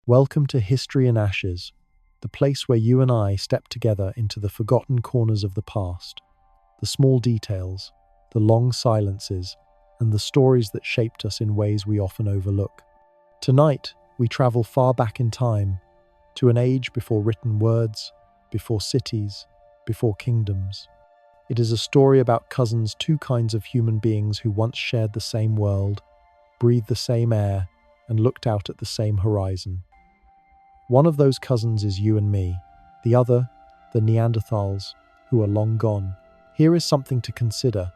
Welcome to History in Ashes, the place where you and I step together into the forgotten corners of the past, the small details, the long silences, and the stories that shaped us in ways we often overlook. Tonight, we travel far back in time, to an age before written words, before cities, before kingdoms. It is a story about cousins, two kinds of human beings who once shared the same world, breathed the same air, and looked out at the same horizon. One of those cousins is you and me, the other, the Neanderthals, who are long gone. Here is something to consider.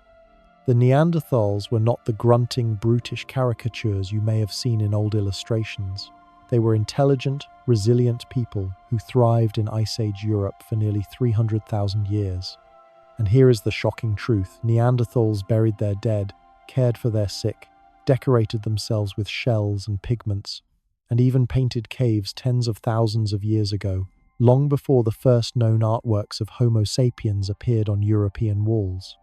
The Neanderthals were not the grunting, brutish caricatures you may have seen in old illustrations. They were intelligent, resilient people who thrived in Ice Age Europe for nearly 300,000 years. And here is the shocking truth. Neanderthals buried their dead, cared for their sick, decorated themselves with shells and pigments, and even painted caves tens of thousands of years ago, long before the first known artworks of Homo sapiens appeared on European walls.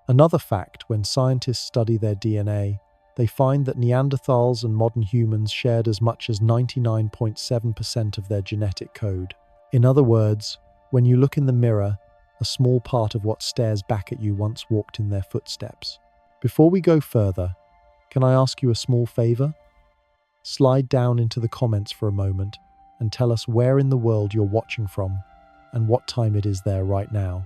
Another fact, when scientists study their DNA, they find that Neanderthals and modern humans shared as much as 99.7% of their genetic code. In other words, when you look in the mirror, a small part of what stares back at you once walked in their footsteps. Before we go further, can I ask you a small favor? Slide down into the comments for a moment and tell us where in the world you're watching from and what time it is there right now.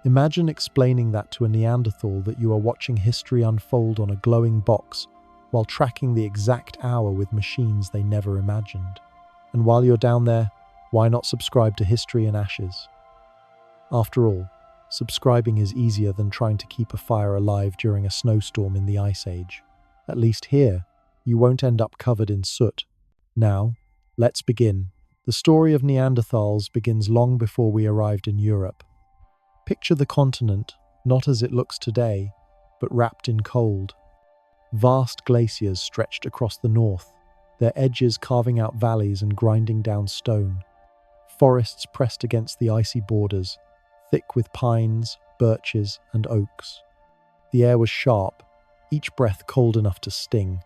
Imagine explaining that to a Neanderthal that you are watching history unfold on a glowing box while tracking the exact hour with machines they never imagined. And while you're down there, why not subscribe to History in Ashes? After all, subscribing is easier than trying to keep a fire alive during a snowstorm in the Ice Age. At least here, you won't end up covered in soot. Now, let's begin. The story of Neanderthals begins long before we arrived in Europe. Picture the continent, not as it looks today, but wrapped in cold. Vast glaciers stretched across the north, their edges carving out valleys and grinding down stone. Forests pressed against the icy borders, thick with pines, birches, and oaks. The air was sharp, each breath cold enough to sting.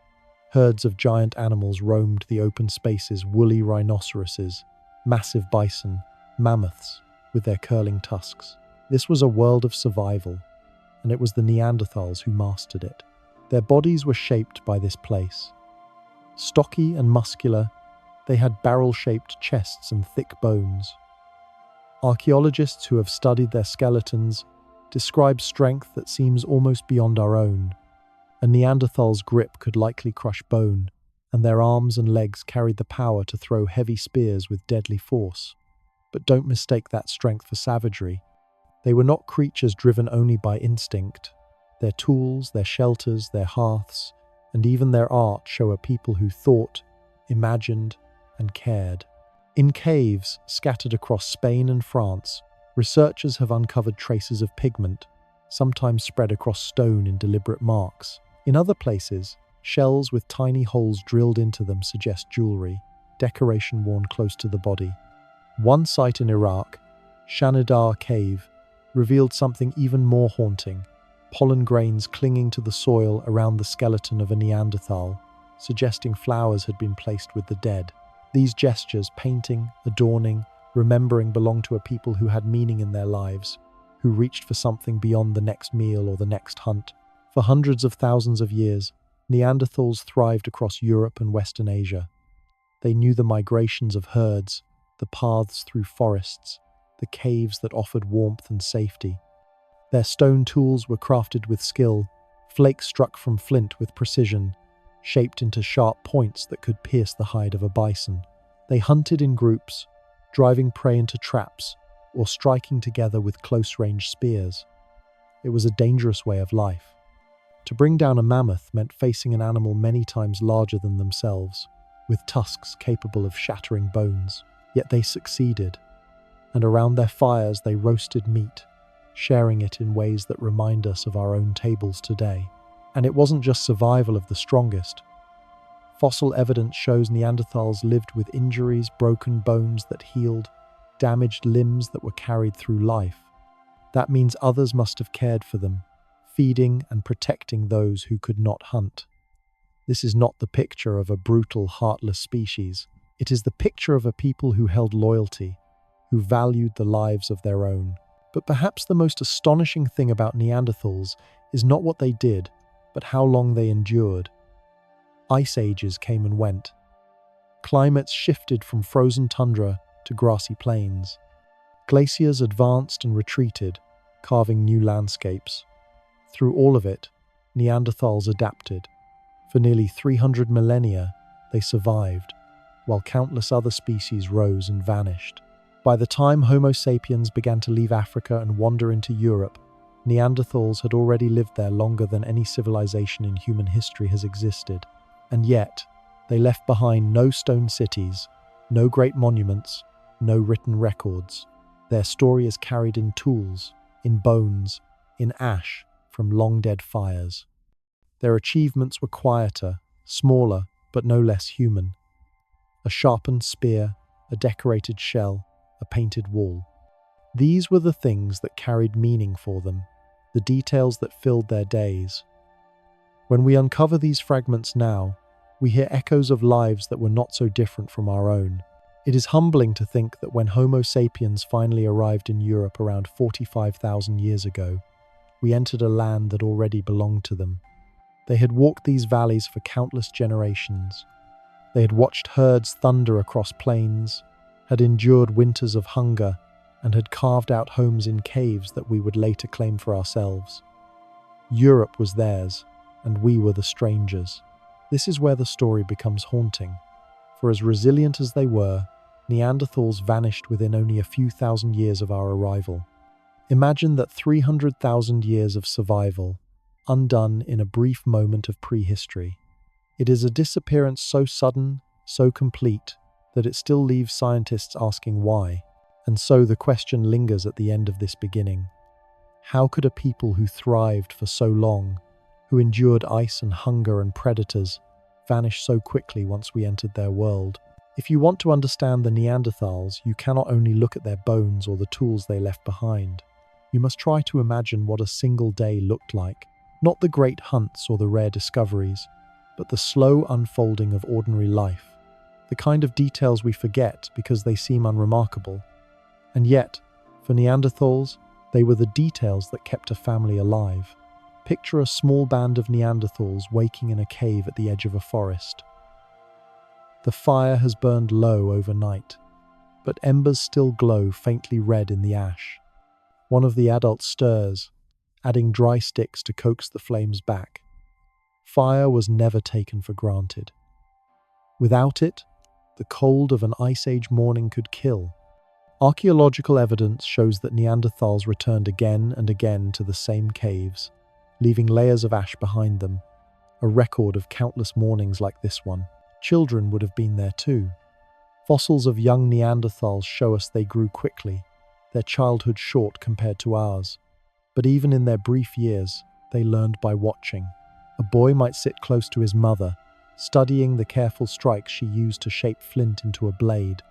Herds of giant animals roamed the open spaces, woolly rhinoceroses, massive bison, mammoths with their curling tusks. This was a world of survival, and it was the Neanderthals who mastered it. Their bodies were shaped by this place. Stocky and muscular, they had barrel-shaped chests and thick bones. Archaeologists who have studied their skeletons describe strength that seems almost beyond our own. A Neanderthal's grip could likely crush bone, and their arms and legs carried the power to throw heavy spears with deadly force. But don't mistake that strength for savagery. They were not creatures driven only by instinct. Their tools, their shelters, their hearths, and even their art show a people who thought, imagined, and cared. In caves scattered across Spain and France, researchers have uncovered traces of pigment, sometimes spread across stone in deliberate marks. In other places, shells with tiny holes drilled into them suggest jewelry, decoration worn close to the body. One site in Iraq, Shanidar Cave, revealed something even more haunting: pollen grains clinging to the soil around the skeleton of a Neanderthal, suggesting flowers had been placed with the dead. These gestures, painting, adorning, remembering, belonged to a people who had meaning in their lives, who reached for something beyond the next meal or the next hunt. For hundreds of thousands of years, Neanderthals thrived across Europe and Western Asia. They knew the migrations of herds, the paths through forests, the caves that offered warmth and safety. Their stone tools were crafted with skill, flakes struck from flint with precision, shaped into sharp points that could pierce the hide of a bison. They hunted in groups, driving prey into traps, or striking together with close-range spears. It was a dangerous way of life. To bring down a mammoth meant facing an animal many times larger than themselves, with tusks capable of shattering bones. Yet they succeeded, and around their fires they roasted meat, sharing it in ways that remind us of our own tables today. And it wasn't just survival of the strongest. Fossil evidence shows Neanderthals lived with injuries, broken bones that healed, damaged limbs that were carried through life. That means others must have cared for them, feeding and protecting those who could not hunt. This is not the picture of a brutal, heartless species. It is the picture of a people who held loyalty, who valued the lives of their own. But perhaps the most astonishing thing about Neanderthals is not what they did, but how long they endured. Ice ages came and went. Climates shifted from frozen tundra to grassy plains. Glaciers advanced and retreated, carving new landscapes. Through all of it, Neanderthals adapted. For nearly 300 millennia, they survived, while countless other species rose and vanished. By the time Homo sapiens began to leave Africa and wander into Europe, Neanderthals had already lived there longer than any civilization in human history has existed. And yet, they left behind no stone cities, no great monuments, no written records. Their story is carried in tools, in bones, in ash from long-dead fires. Their achievements were quieter, smaller, but no less human. A sharpened spear, a decorated shell, a painted wall. These were the things that carried meaning for them, the details that filled their days. When we uncover these fragments now, we hear echoes of lives that were not so different from our own. It is humbling to think that when Homo sapiens finally arrived in Europe around 45,000 years ago, we entered a land that already belonged to them. They had walked these valleys for countless generations. They had watched herds thunder across plains, had endured winters of hunger, and had carved out homes in caves that we would later claim for ourselves. Europe was theirs, and we were the strangers. This is where the story becomes haunting. For as resilient as they were, Neanderthals vanished within only a few thousand years of our arrival. Imagine that 300,000 years of survival, undone in a brief moment of prehistory. It is a disappearance so sudden, so complete, that it still leaves scientists asking why. And so the question lingers at the end of this beginning. How could a people who thrived for so long, who endured ice and hunger and predators, vanish so quickly once we entered their world? If you want to understand the Neanderthals, you cannot only look at their bones or the tools they left behind. You must try to imagine what a single day looked like. Not the great hunts or the rare discoveries, but the slow unfolding of ordinary life. The kind of details we forget because they seem unremarkable. And yet, for Neanderthals, they were the details that kept a family alive. Picture a small band of Neanderthals waking in a cave at the edge of a forest. The fire has burned low overnight, but embers still glow faintly red in the ash. One of the adults stirs, adding dry sticks to coax the flames back. Fire was never taken for granted. Without it, the cold of an Ice Age morning could kill. Archaeological evidence shows that Neanderthals returned again and again to the same caves, leaving layers of ash behind them, a record of countless mornings like this one. Children would have been there too. Fossils of young Neanderthals show us they grew quickly, their childhood short compared to ours. But even in their brief years, they learned by watching. A boy might sit close to his mother, studying the careful strikes she used to shape flint into a blade.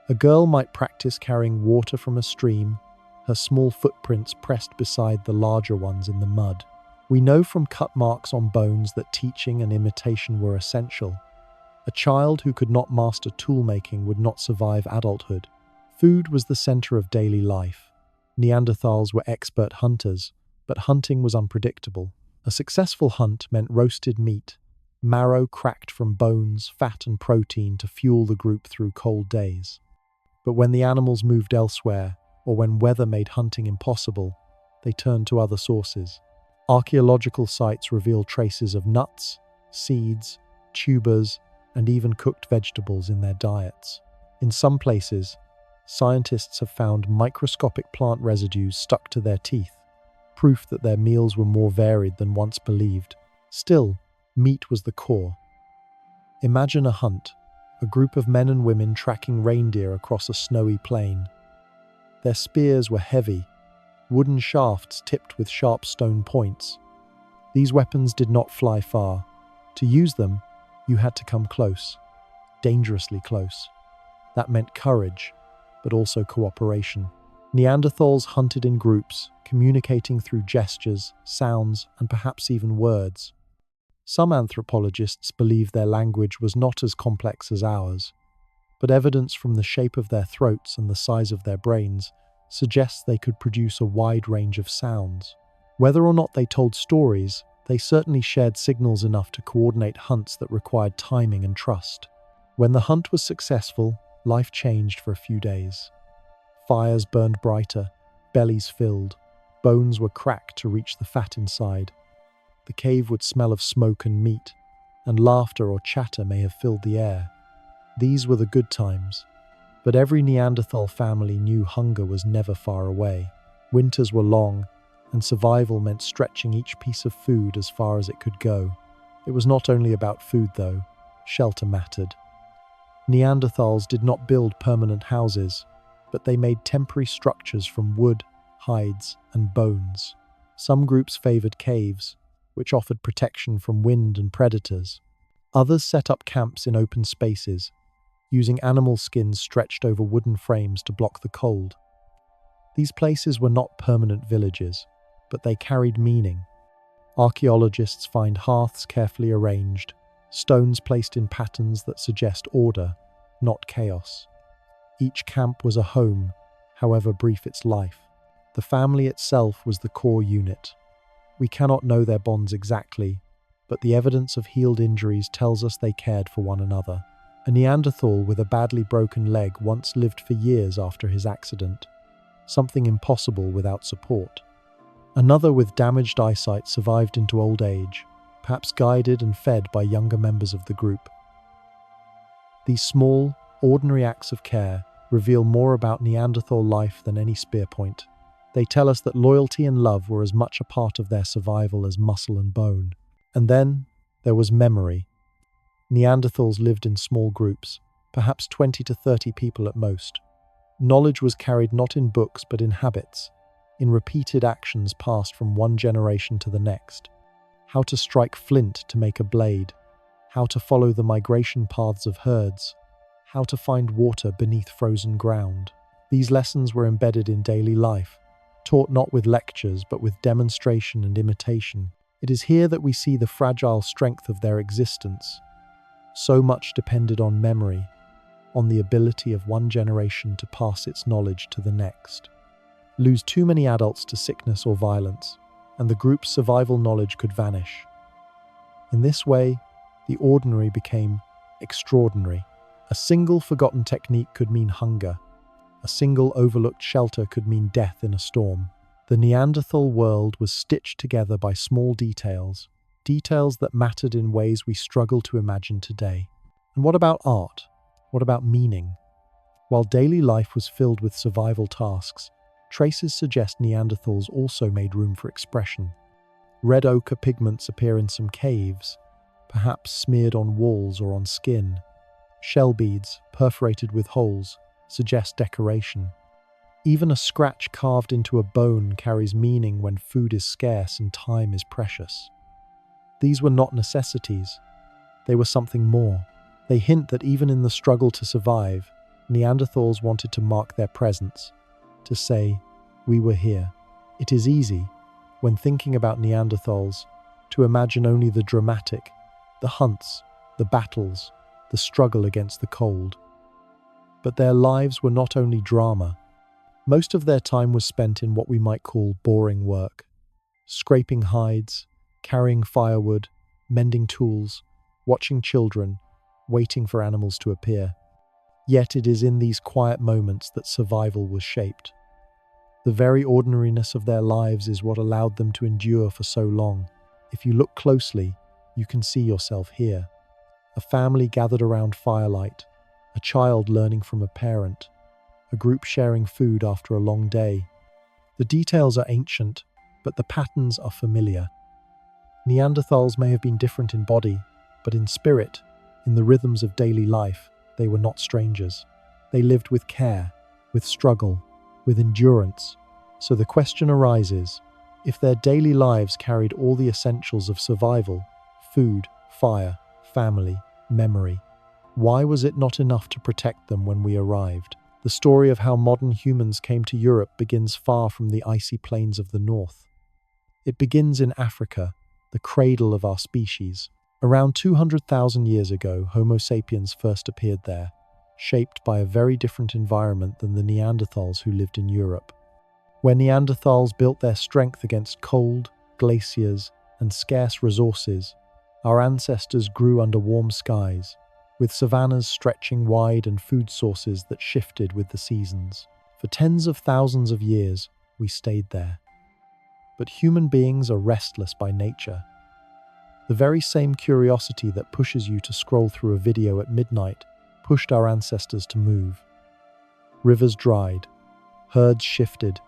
A girl might practice carrying water from a stream, her small footprints pressed beside the larger ones in the mud. We know from cut marks on bones that teaching and imitation were essential. A child who could not master tool-making would not survive adulthood. Food was the center of daily life. Neanderthals were expert hunters, but hunting was unpredictable. A successful hunt meant roasted meat, marrow cracked from bones, fat and protein to fuel the group through cold days. But when the animals moved elsewhere, or when weather made hunting impossible, they turned to other sources. Archaeological sites reveal traces of nuts, seeds, tubers, and even cooked vegetables in their diets. In some places, scientists have found microscopic plant residues stuck to their teeth, proof that their meals were more varied than once believed. Still, meat was the core. Imagine a hunt, a group of men and women tracking reindeer across a snowy plain. Their spears were heavy, wooden shafts tipped with sharp stone points. These weapons did not fly far. To use them, you had to come close, dangerously close. That meant courage, but also cooperation. Neanderthals hunted in groups, communicating through gestures, sounds, and perhaps even words. Some anthropologists believe their language was not as complex as ours. but evidence from the shape of their throats and the size of their brains suggests they could produce a wide range of sounds. Whether or not they told stories, they certainly shared signals enough to coordinate hunts that required timing and trust. When the hunt was successful, life changed for a few days. Fires burned brighter, bellies filled, bones were cracked to reach the fat inside. The cave would smell of smoke and meat, and laughter or chatter may have filled the air. These were the good times, but every Neanderthal family knew hunger was never far away. Winters were long, and survival meant stretching each piece of food as far as it could go. It was not only about food, though. Shelter mattered. Neanderthals did not build permanent houses, but they made temporary structures from wood, hides, and bones. Some groups favored caves, which offered protection from wind and predators. Others set up camps in open spaces, using animal skins stretched over wooden frames to block the cold. These places were not permanent villages, but they carried meaning. Archaeologists find hearths carefully arranged, stones placed in patterns that suggest order, not chaos. Each camp was a home, however brief its life. The family itself was the core unit. We cannot know their bonds exactly, but the evidence of healed injuries tells us they cared for one another. A Neanderthal with a badly broken leg once lived for years after his accident, something impossible without support. Another with damaged eyesight survived into old age, perhaps guided and fed by younger members of the group. These small, ordinary acts of care reveal more about Neanderthal life than any spear point. They tell us that loyalty and love were as much a part of their survival as muscle and bone. And then there was memory. Neanderthals lived in small groups, perhaps 20 to 30 people at most. Knowledge was carried not in books but in habits, in repeated actions passed from one generation to the next. How to strike flint to make a blade, how to follow the migration paths of herds, how to find water beneath frozen ground. These lessons were embedded in daily life, taught not with lectures but with demonstration and imitation. It is here that we see the fragile strength of their existence. So much depended on memory, on the ability of one generation to pass its knowledge to the next. Lose too many adults to sickness or violence, and the group's survival knowledge could vanish. In this way, the ordinary became extraordinary. A single forgotten technique could mean hunger. A single overlooked shelter could mean death in a storm. The Neanderthal world was stitched together by small details, details that mattered in ways we struggle to imagine today. And what about art? What about meaning? While daily life was filled with survival tasks, traces suggest Neanderthals also made room for expression. Red ochre pigments appear in some caves, perhaps smeared on walls or on skin. Shell beads, perforated with holes, suggest decoration. Even a scratch carved into a bone carries meaning when food is scarce and time is precious. These were not necessities. They were something more. They hint that even in the struggle to survive, Neanderthals wanted to mark their presence, to say, "We were here." It is easy, when thinking about Neanderthals, to imagine only the dramatic, the hunts, the battles, the struggle against the cold. But their lives were not only drama. Most of their time was spent in what we might call boring work. Scraping hides, carrying firewood, mending tools, watching children, waiting for animals to appear. Yet it is in these quiet moments that survival was shaped. The very ordinariness of their lives is what allowed them to endure for so long. If you look closely, you can see yourself here. A family gathered around firelight, a child learning from a parent, a group sharing food after a long day. The details are ancient, but the patterns are familiar. Neanderthals may have been different in body, but in spirit, in the rhythms of daily life, they were not strangers. They lived with care, with struggle, with endurance. So the question arises, if their daily lives carried all the essentials of survival, food, fire, family, memory, why was it not enough to protect them when we arrived? The story of how modern humans came to Europe begins far from the icy plains of the north. It begins in Africa, the cradle of our species. Around 200,000 years ago, Homo sapiens first appeared there, shaped by a very different environment than the Neanderthals who lived in Europe. Where Neanderthals built their strength against cold, glaciers, and scarce resources, our ancestors grew under warm skies, with savannas stretching wide and food sources that shifted with the seasons. For tens of thousands of years, we stayed there. But human beings are restless by nature. The very same curiosity that pushes you to scroll through a video at midnight pushed our ancestors to move. Rivers dried, herds shifted,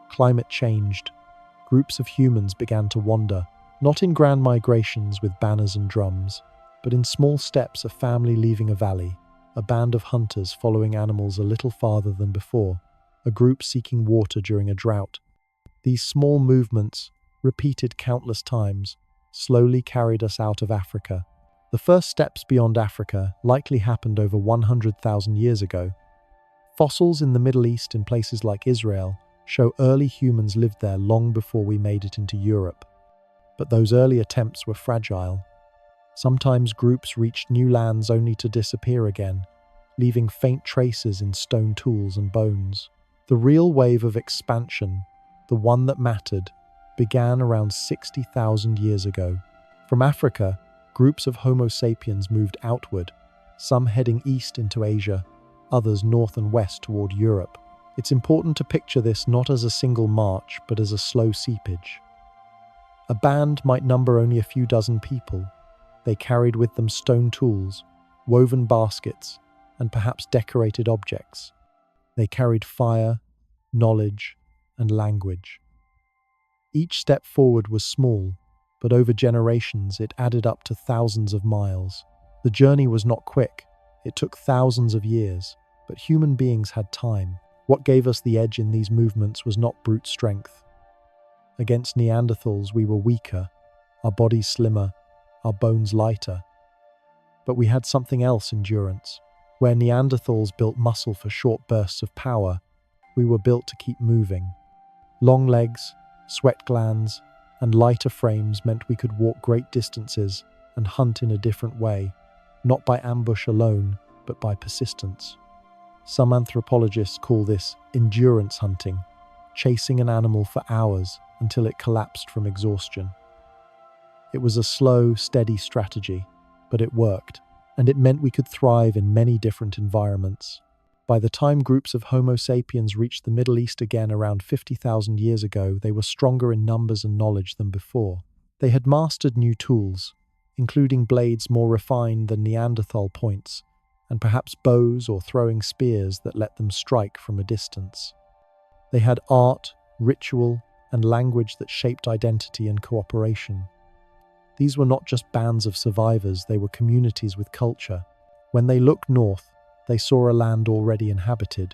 climate changed, groups of humans began to wander, not in grand migrations with banners and drums, but in small steps, a family leaving a valley, a band of hunters following animals a little farther than before, a group seeking water during a drought. These small movements, repeated countless times, slowly carried us out of Africa. The first steps beyond Africa likely happened over 100,000 years ago. Fossils in the Middle East in places like Israel show early humans lived there long before we made it into Europe. But those early attempts were fragile. Sometimes groups reached new lands only to disappear again, leaving faint traces in stone tools and bones. The real wave of expansion, the one that mattered, began around 60,000 years ago. From Africa, groups of Homo sapiens moved outward, some heading east into Asia, others north and west toward Europe. It's important to picture this not as a single march, but as a slow seepage. A band might number only a few dozen people. They carried with them stone tools, woven baskets, and perhaps decorated objects. They carried fire, knowledge, and language. Each step forward was small, but over generations it added up to thousands of miles. The journey was not quick. It took thousands of years, but human beings had time. What gave us the edge in these movements was not brute strength. Against Neanderthals, we were weaker, our bodies slimmer, our bones lighter. But we had something else: endurance. Where Neanderthals built muscle for short bursts of power, we were built to keep moving. Long legs, sweat glands, and lighter frames meant we could walk great distances and hunt in a different way, not by ambush alone, but by persistence. Some anthropologists call this endurance hunting, chasing an animal for hours until it collapsed from exhaustion. It was a slow, steady strategy, but it worked, and it meant we could thrive in many different environments. By the time groups of Homo sapiens reached the Middle East again around 50,000 years ago, they were stronger in numbers and knowledge than before. They had mastered new tools, including blades more refined than Neanderthal points, and perhaps bows or throwing spears that let them strike from a distance. They had art, ritual, and language that shaped identity and cooperation. These were not just bands of survivors, they were communities with culture. When they looked north, they saw a land already inhabited.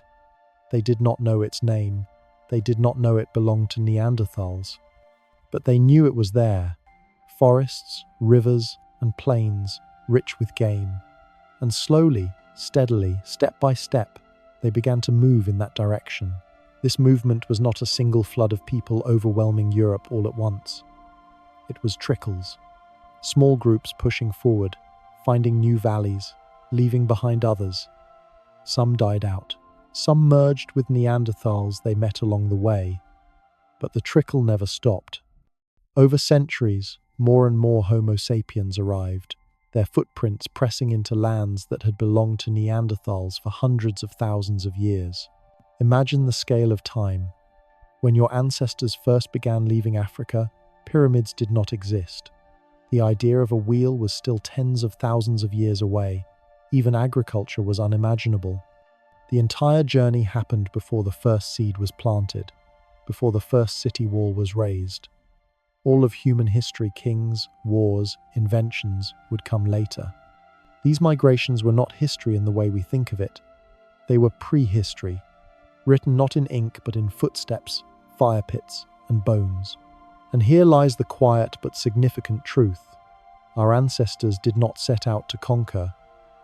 They did not know its name. They did not know it belonged to Neanderthals. But they knew it was there. Forests, rivers, and plains, rich with game. And slowly, steadily, step by step, they began to move in that direction. This movement was not a single flood of people overwhelming Europe all at once. It was trickles. Small groups pushing forward, finding new valleys, leaving behind others. Some died out. Some merged with Neanderthals they met along the way. But the trickle never stopped. Over centuries, more and more Homo sapiens arrived, their footprints pressing into lands that had belonged to Neanderthals for hundreds of thousands of years. Imagine the scale of time. When your ancestors first began leaving Africa, pyramids did not exist. The idea of a wheel was still tens of thousands of years away. Even agriculture was unimaginable. The entire journey happened before the first seed was planted, before the first city wall was raised. All of human history, kings, wars, inventions, would come later. These migrations were not history in the way we think of it. They were prehistory, written not in ink but in footsteps, fire pits, and bones. And here lies the quiet but significant truth. Our ancestors did not set out to conquer,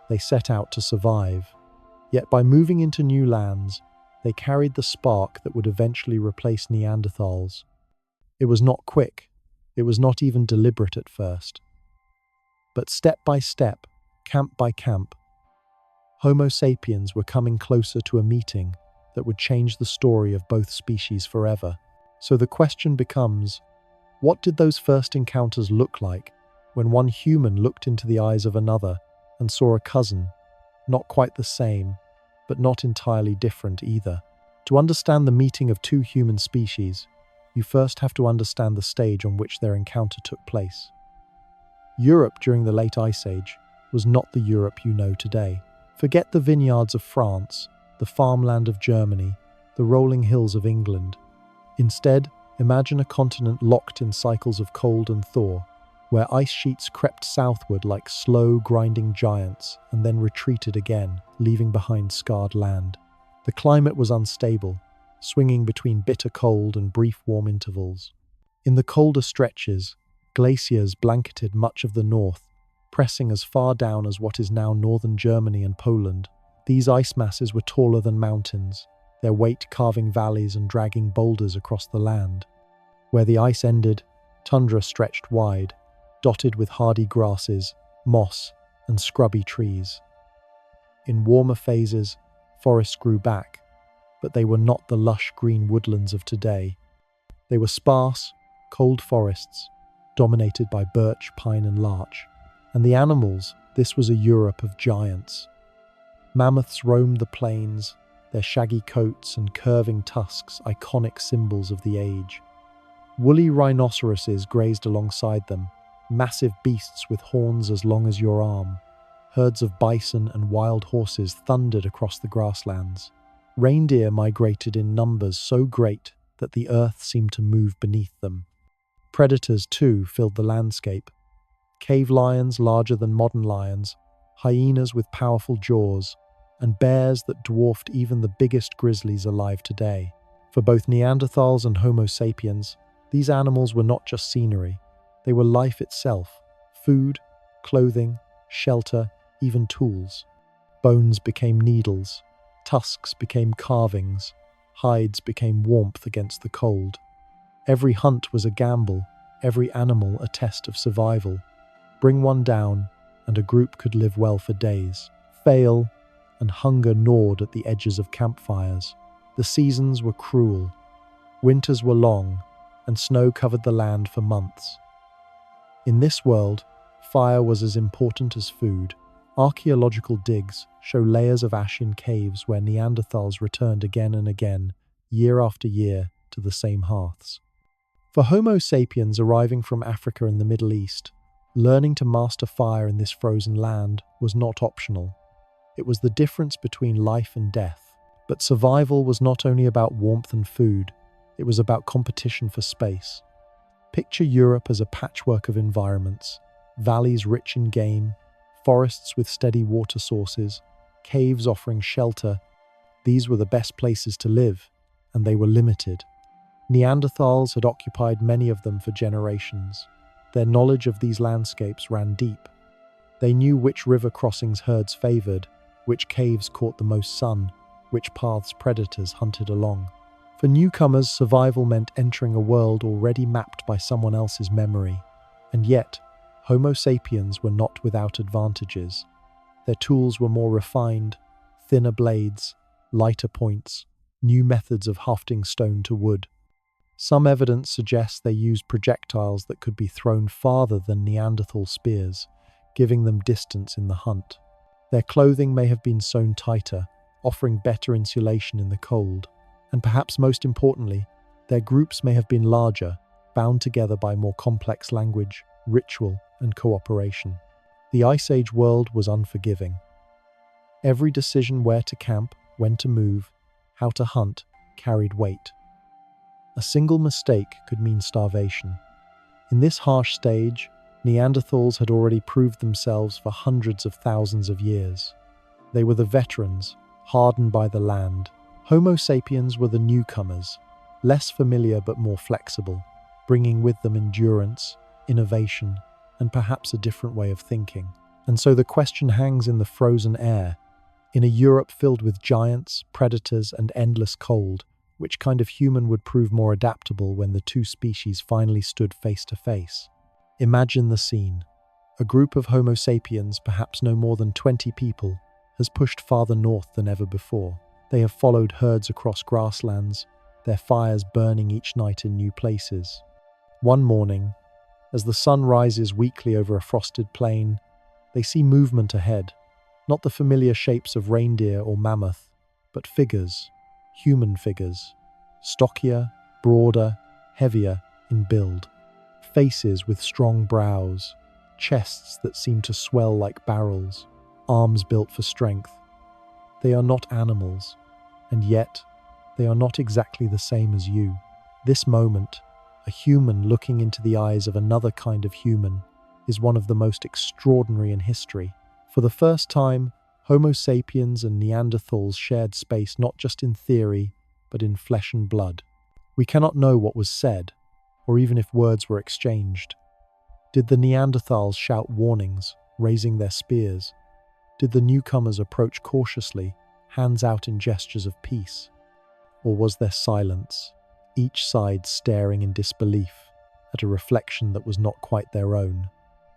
they set out to survive. Yet by moving into new lands, they carried the spark that would eventually replace Neanderthals. It was not quick, it was not even deliberate at first. But step by step, camp by camp, Homo sapiens were coming closer to a meeting that would change the story of both species forever. So the question becomes, what did those first encounters look like when one human looked into the eyes of another and saw a cousin, not quite the same, but not entirely different either? To understand the meeting of two human species, you first have to understand the stage on which their encounter took place. Europe during the late Ice Age was not the Europe you know today. Forget the vineyards of France, the farmland of Germany, the rolling hills of England. Instead, imagine a continent locked in cycles of cold and thaw, where ice sheets crept southward like slow, grinding giants and then retreated again, leaving behind scarred land. The climate was unstable, swinging between bitter cold and brief warm intervals. In the colder stretches, glaciers blanketed much of the north, pressing as far down as what is now northern Germany and Poland. These ice masses were taller than mountains, their weight carving valleys and dragging boulders across the land. Where the ice ended, tundra stretched wide, dotted with hardy grasses, moss, and scrubby trees. In warmer phases, forests grew back, but they were not the lush green woodlands of today. They were sparse, cold forests, dominated by birch, pine, and larch. And the animals, this was a Europe of giants. Mammoths roamed the plains, their shaggy coats and curving tusks iconic symbols of the age. Woolly rhinoceroses grazed alongside them, massive beasts with horns as long as your arm. Herds of bison and wild horses thundered across the grasslands. Reindeer migrated in numbers so great that the earth seemed to move beneath them. Predators, too, filled the landscape. Cave lions larger than modern lions, hyenas with powerful jaws, and bears that dwarfed even the biggest grizzlies alive today. For both Neanderthals and Homo sapiens, these animals were not just scenery. They were life itself: food, clothing, shelter, even tools. Bones became needles, tusks became carvings, hides became warmth against the cold. Every hunt was a gamble, every animal a test of survival. Bring one down, and a group could live well for days. Fail, and hunger gnawed at the edges of campfires. The seasons were cruel. Winters were long, and snow covered the land for months. In this world, fire was as important as food. Archaeological digs show layers of ash in caves where Neanderthals returned again and again, year after year, to the same hearths. For Homo sapiens arriving from Africa and the Middle East, learning to master fire in this frozen land was not optional. It was the difference between life and death. But survival was not only about warmth and food, it was about competition for space. Picture Europe as a patchwork of environments: valleys rich in game, forests with steady water sources, caves offering shelter. These were the best places to live, and they were limited. Neanderthals had occupied many of them for generations. Their knowledge of these landscapes ran deep. They knew which river crossings herds favored, which caves caught the most sun, which paths predators hunted along. For newcomers, survival meant entering a world already mapped by someone else's memory. And yet, Homo sapiens were not without advantages. Their tools were more refined: thinner blades, lighter points, new methods of hafting stone to wood. Some evidence suggests they used projectiles that could be thrown farther than Neanderthal spears, giving them distance in the hunt. Their clothing may have been sewn tighter, offering better insulation in the cold. And perhaps most importantly, their groups may have been larger, bound together by more complex language, ritual, and cooperation. The Ice Age world was unforgiving. Every decision where to camp, when to move, how to hunt, carried weight. A single mistake could mean starvation. In this harsh stage, Neanderthals had already proved themselves for hundreds of thousands of years. They were the veterans, hardened by the land. Homo sapiens were the newcomers, less familiar but more flexible, bringing with them endurance, innovation, and perhaps a different way of thinking. And so the question hangs in the frozen air. In a Europe filled with giants, predators, and endless cold, which kind of human would prove more adaptable when the two species finally stood face to face? Imagine the scene. A group of Homo sapiens, perhaps no more than 20 people, has pushed farther north than ever before. They have followed herds across grasslands, their fires burning each night in new places. One morning, as the sun rises weakly over a frosted plain, they see movement ahead, not the familiar shapes of reindeer or mammoth, but figures, human figures, stockier, broader, heavier in build, faces with strong brows, chests that seem to swell like barrels, arms built for strength. They are not animals, and yet they are not exactly the same as you. This moment, a human looking into the eyes of another kind of human, is one of the most extraordinary in history. For the first time, Homo sapiens and Neanderthals shared space not just in theory, but in flesh and blood. We cannot know what was said, or even if words were exchanged. Did the Neanderthals shout warnings, raising their spears? Did the newcomers approach cautiously, hands out in gestures of peace? Or was there silence, each side staring in disbelief at a reflection that was not quite their own?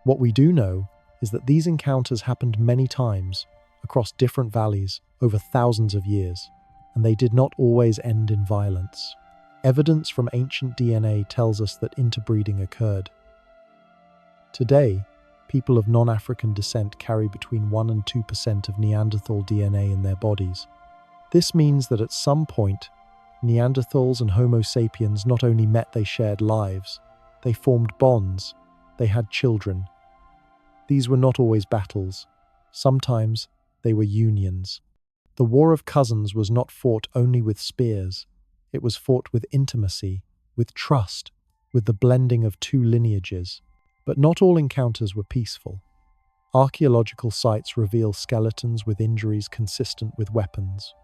What we do know is that these encounters happened many times, across different valleys, over thousands of years, and they did not always end in violence. Evidence from ancient DNA tells us that interbreeding occurred. Today, people of non-African descent carry between 1 and 2% of Neanderthal DNA in their bodies. This means that at some point, Neanderthals and Homo sapiens not only met, they shared lives. They formed bonds. They had children. These were not always battles. Sometimes they were unions. The War of Cousins was not fought only with spears. It was fought with intimacy, with trust, with the blending of two lineages. But not all encounters were peaceful. Archaeological sites reveal skeletons with injuries consistent with weapons.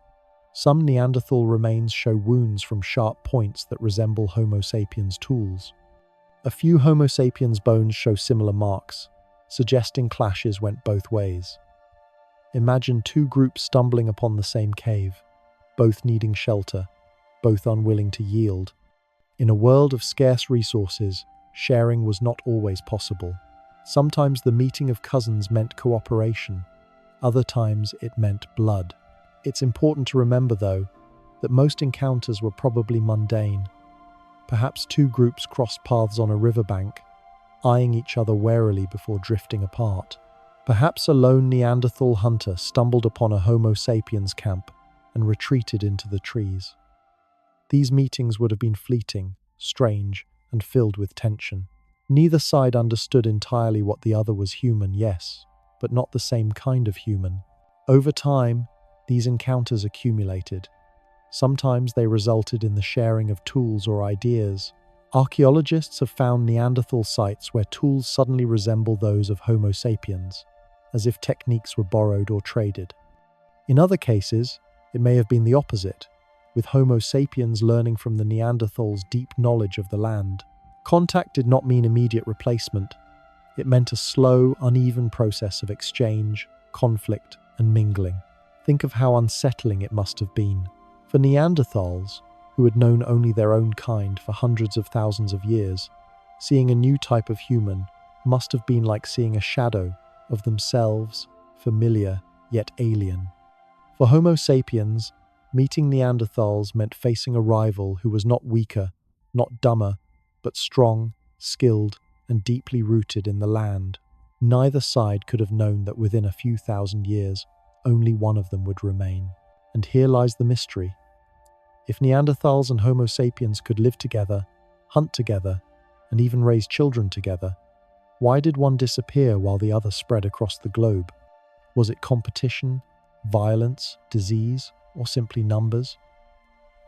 Some Neanderthal remains show wounds from sharp points that resemble Homo sapiens tools. A few Homo sapiens bones show similar marks, suggesting clashes went both ways. Imagine two groups stumbling upon the same cave, both needing shelter, both unwilling to yield. In a world of scarce resources, sharing was not always possible. Sometimes the meeting of cousins meant cooperation. Other times it meant blood. It's important to remember, though, that most encounters were probably mundane. Perhaps two groups crossed paths on a riverbank, eyeing each other warily before drifting apart. Perhaps a lone Neanderthal hunter stumbled upon a Homo sapiens camp and retreated into the trees. These meetings would have been fleeting, strange, and filled with tension. Neither side understood entirely what the other was. Human, yes, but not the same kind of human. Over time, these encounters accumulated. Sometimes they resulted in the sharing of tools or ideas. Archaeologists have found Neanderthal sites where tools suddenly resemble those of Homo sapiens, as if techniques were borrowed or traded. In other cases, it may have been the opposite, with Homo sapiens learning from the Neanderthals' deep knowledge of the land. Contact did not mean immediate replacement. It meant a slow, uneven process of exchange, conflict, and mingling. Think of how unsettling it must have been. For Neanderthals, who had known only their own kind for hundreds of thousands of years, seeing a new type of human must have been like seeing a shadow of themselves, familiar yet alien. For Homo sapiens, meeting Neanderthals meant facing a rival who was not weaker, not dumber, but strong, skilled, and deeply rooted in the land. Neither side could have known that within a few thousand years, only one of them would remain. And here lies the mystery. If Neanderthals and Homo sapiens could live together, hunt together, and even raise children together, why did one disappear while the other spread across the globe? Was it competition, violence, disease, or simply numbers?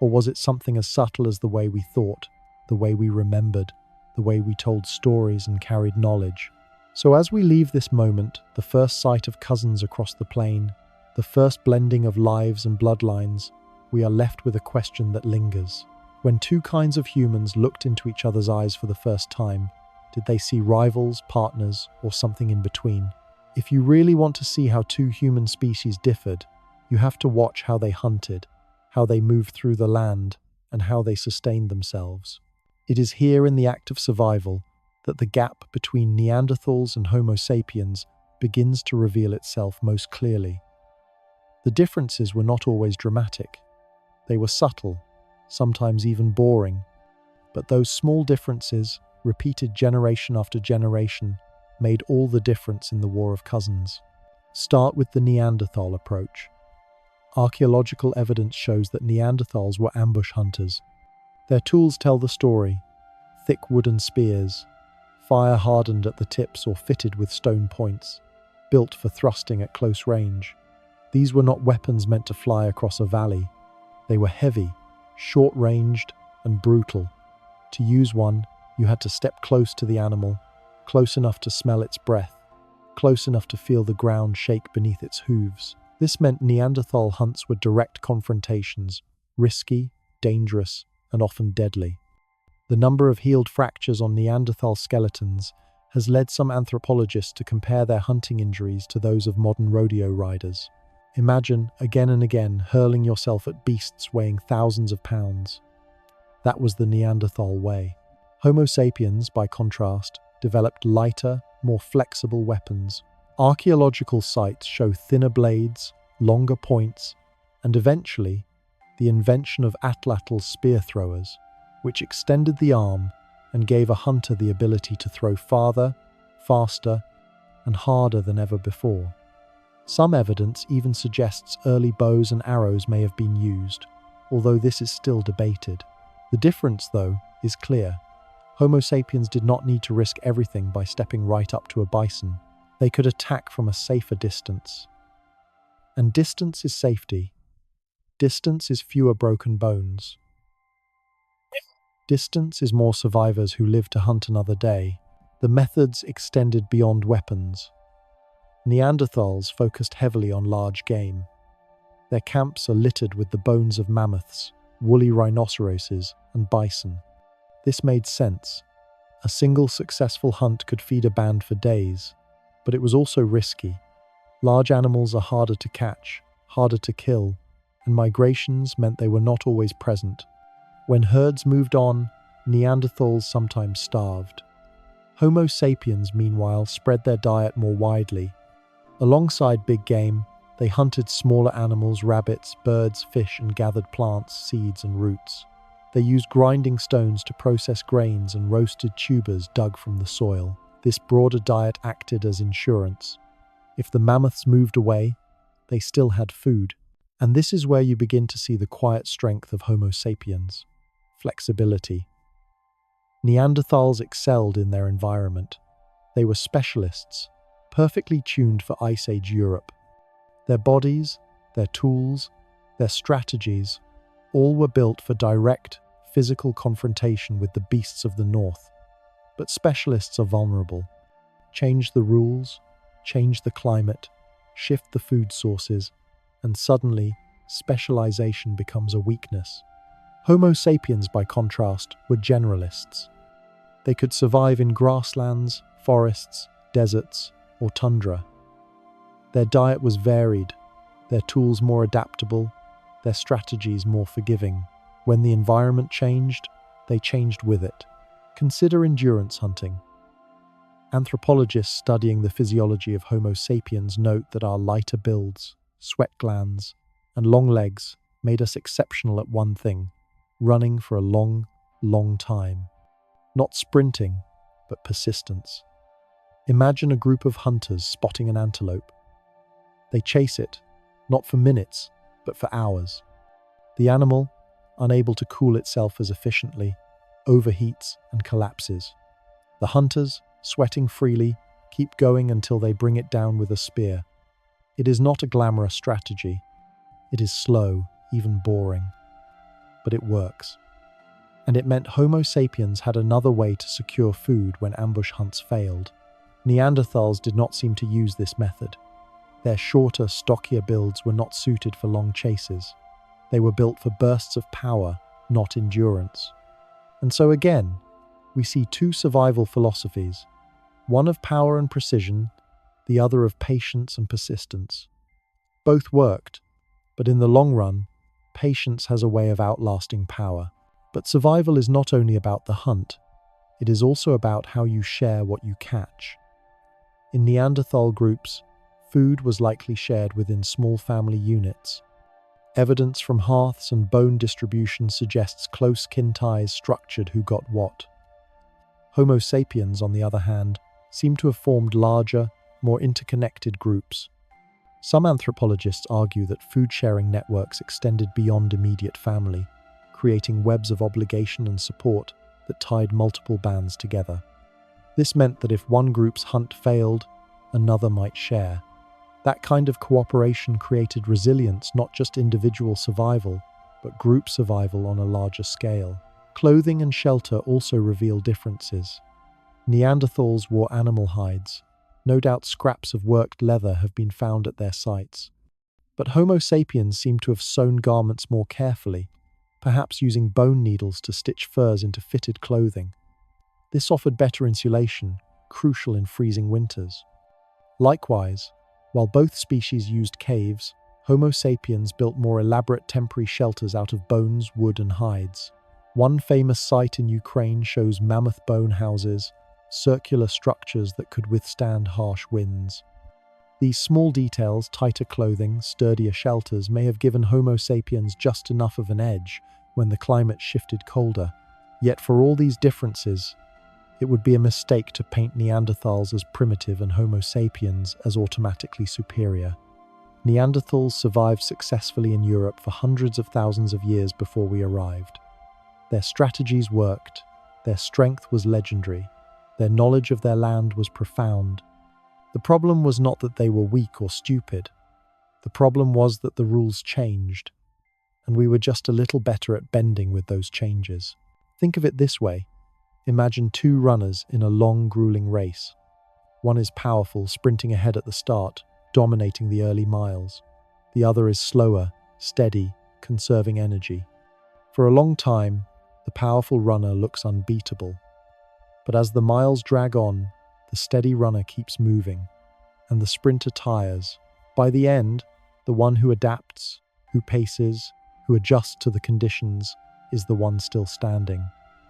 Or was it something as subtle as the way we thought, the way we remembered, the way we told stories and carried knowledge? So as we leave this moment, the first sight of cousins across the plain, the first blending of lives and bloodlines, we are left with a question that lingers. When two kinds of humans looked into each other's eyes for the first time, did they see rivals, partners, or something in between? If you really want to see how two human species differed, you have to watch how they hunted, how they moved through the land, and how they sustained themselves. It is here in the act of survival that the gap between Neanderthals and Homo sapiens begins to reveal itself most clearly. The differences were not always dramatic. They were subtle, sometimes even boring. But those small differences, repeated generation after generation, made all the difference in the War of Cousins. Start with the Neanderthal approach. Archaeological evidence shows that Neanderthals were ambush hunters. Their tools tell the story: thick wooden spears, fire hardened at the tips or fitted with stone points, built for thrusting at close range. These were not weapons meant to fly across a valley. They were heavy, short-ranged, and brutal. To use one, you had to step close to the animal, close enough to smell its breath, close enough to feel the ground shake beneath its hooves. This meant Neanderthal hunts were direct confrontations, risky, dangerous, and often deadly. The number of healed fractures on Neanderthal skeletons has led some anthropologists to compare their hunting injuries to those of modern rodeo riders. Imagine, again and again, hurling yourself at beasts weighing thousands of pounds. That was the Neanderthal way. Homo sapiens, by contrast, developed lighter, more flexible weapons. Archaeological sites show thinner blades, longer points, and eventually, the invention of atlatl spear throwers, which extended the arm and gave a hunter the ability to throw farther, faster, and harder than ever before. Some evidence even suggests early bows and arrows may have been used, although this is still debated. The difference, though, is clear. Homo sapiens did not need to risk everything by stepping right up to a bison. They could attack from a safer distance. And distance is safety. Distance is fewer broken bones. Distance is more survivors who live to hunt another day. The methods extended beyond weapons. Neanderthals focused heavily on large game. Their camps are littered with the bones of mammoths, woolly rhinoceroses, and bison. This made sense. A single successful hunt could feed a band for days, but it was also risky. Large animals are harder to catch, harder to kill, and migrations meant they were not always present. When herds moved on, Neanderthals sometimes starved. Homo sapiens, meanwhile, spread their diet more widely. Alongside big game, they hunted smaller animals, rabbits, birds, fish, and gathered plants, seeds, and roots. They used grinding stones to process grains and roasted tubers dug from the soil. This broader diet acted as insurance. If the mammoths moved away, they still had food. And this is where you begin to see the quiet strength of Homo sapiens: flexibility. Neanderthals excelled in their environment. They were specialists, perfectly tuned for Ice Age Europe. Their bodies, their tools, their strategies, all were built for direct, physical confrontation with the beasts of the north. But specialists are vulnerable. Change the rules, change the climate, shift the food sources, and suddenly, specialization becomes a weakness. Homo sapiens, by contrast, were generalists. They could survive in grasslands, forests, deserts, or tundra. Their diet was varied, their tools more adaptable, their strategies more forgiving. When the environment changed, they changed with it. Consider endurance hunting. Anthropologists studying the physiology of Homo sapiens note that our lighter builds, sweat glands, and long legs made us exceptional at one thing: running for a long, long time. Not sprinting, but persistence. Imagine a group of hunters spotting an antelope. They chase it, not for minutes, but for hours. The animal, unable to cool itself as efficiently, overheats and collapses. The hunters, sweating freely, keep going until they bring it down with a spear. It is not a glamorous strategy. It is slow, even boring. But it works. And it meant Homo sapiens had another way to secure food when ambush hunts failed. Neanderthals did not seem to use this method. Their shorter, stockier builds were not suited for long chases. They were built for bursts of power, not endurance. And so again, we see two survival philosophies, one of power and precision, the other of patience and persistence. Both worked, but in the long run, patience has a way of outlasting power. But survival is not only about the hunt, it is also about how you share what you catch. In Neanderthal groups, Food was likely shared within small family units. Evidence from hearths and bone distribution suggests close kin ties structured who got what. Homo sapiens, on the other hand, seem to have formed larger, more interconnected groups. Some anthropologists argue that food-sharing networks extended beyond immediate family, creating webs of obligation and support that tied multiple bands together. This meant that if one group's hunt failed, another might share. That kind of cooperation created resilience, not just individual survival, but group survival on a larger scale. Clothing and shelter also reveal differences. Neanderthals wore animal hides. No doubt scraps of worked leather have been found at their sites. But Homo sapiens seem to have sewn garments more carefully, perhaps using bone needles to stitch furs into fitted clothing. This offered better insulation, crucial in freezing winters. Likewise, while both species used caves, Homo sapiens built more elaborate temporary shelters out of bones, wood, and hides. One famous site in Ukraine shows mammoth bone houses, circular structures that could withstand harsh winds. These small details, tighter clothing, sturdier shelters, may have given Homo sapiens just enough of an edge when the climate shifted colder. Yet for all these differences, it would be a mistake to paint Neanderthals as primitive and Homo sapiens as automatically superior. Neanderthals survived successfully in Europe for hundreds of thousands of years before we arrived. Their strategies worked, their strength was legendary, their knowledge of their land was profound. The problem was not that they were weak or stupid. The problem was that the rules changed, and we were just a little better at bending with those changes. Think of it this way. Imagine two runners in a long, grueling race. One is powerful, sprinting ahead at the start, dominating the early miles. The other is slower, steady, conserving energy. For a long time, the powerful runner looks unbeatable. But as the miles drag on, the steady runner keeps moving, and the sprinter tires. By the end, the one who adapts, who paces, who adjusts to the conditions, is the one still standing.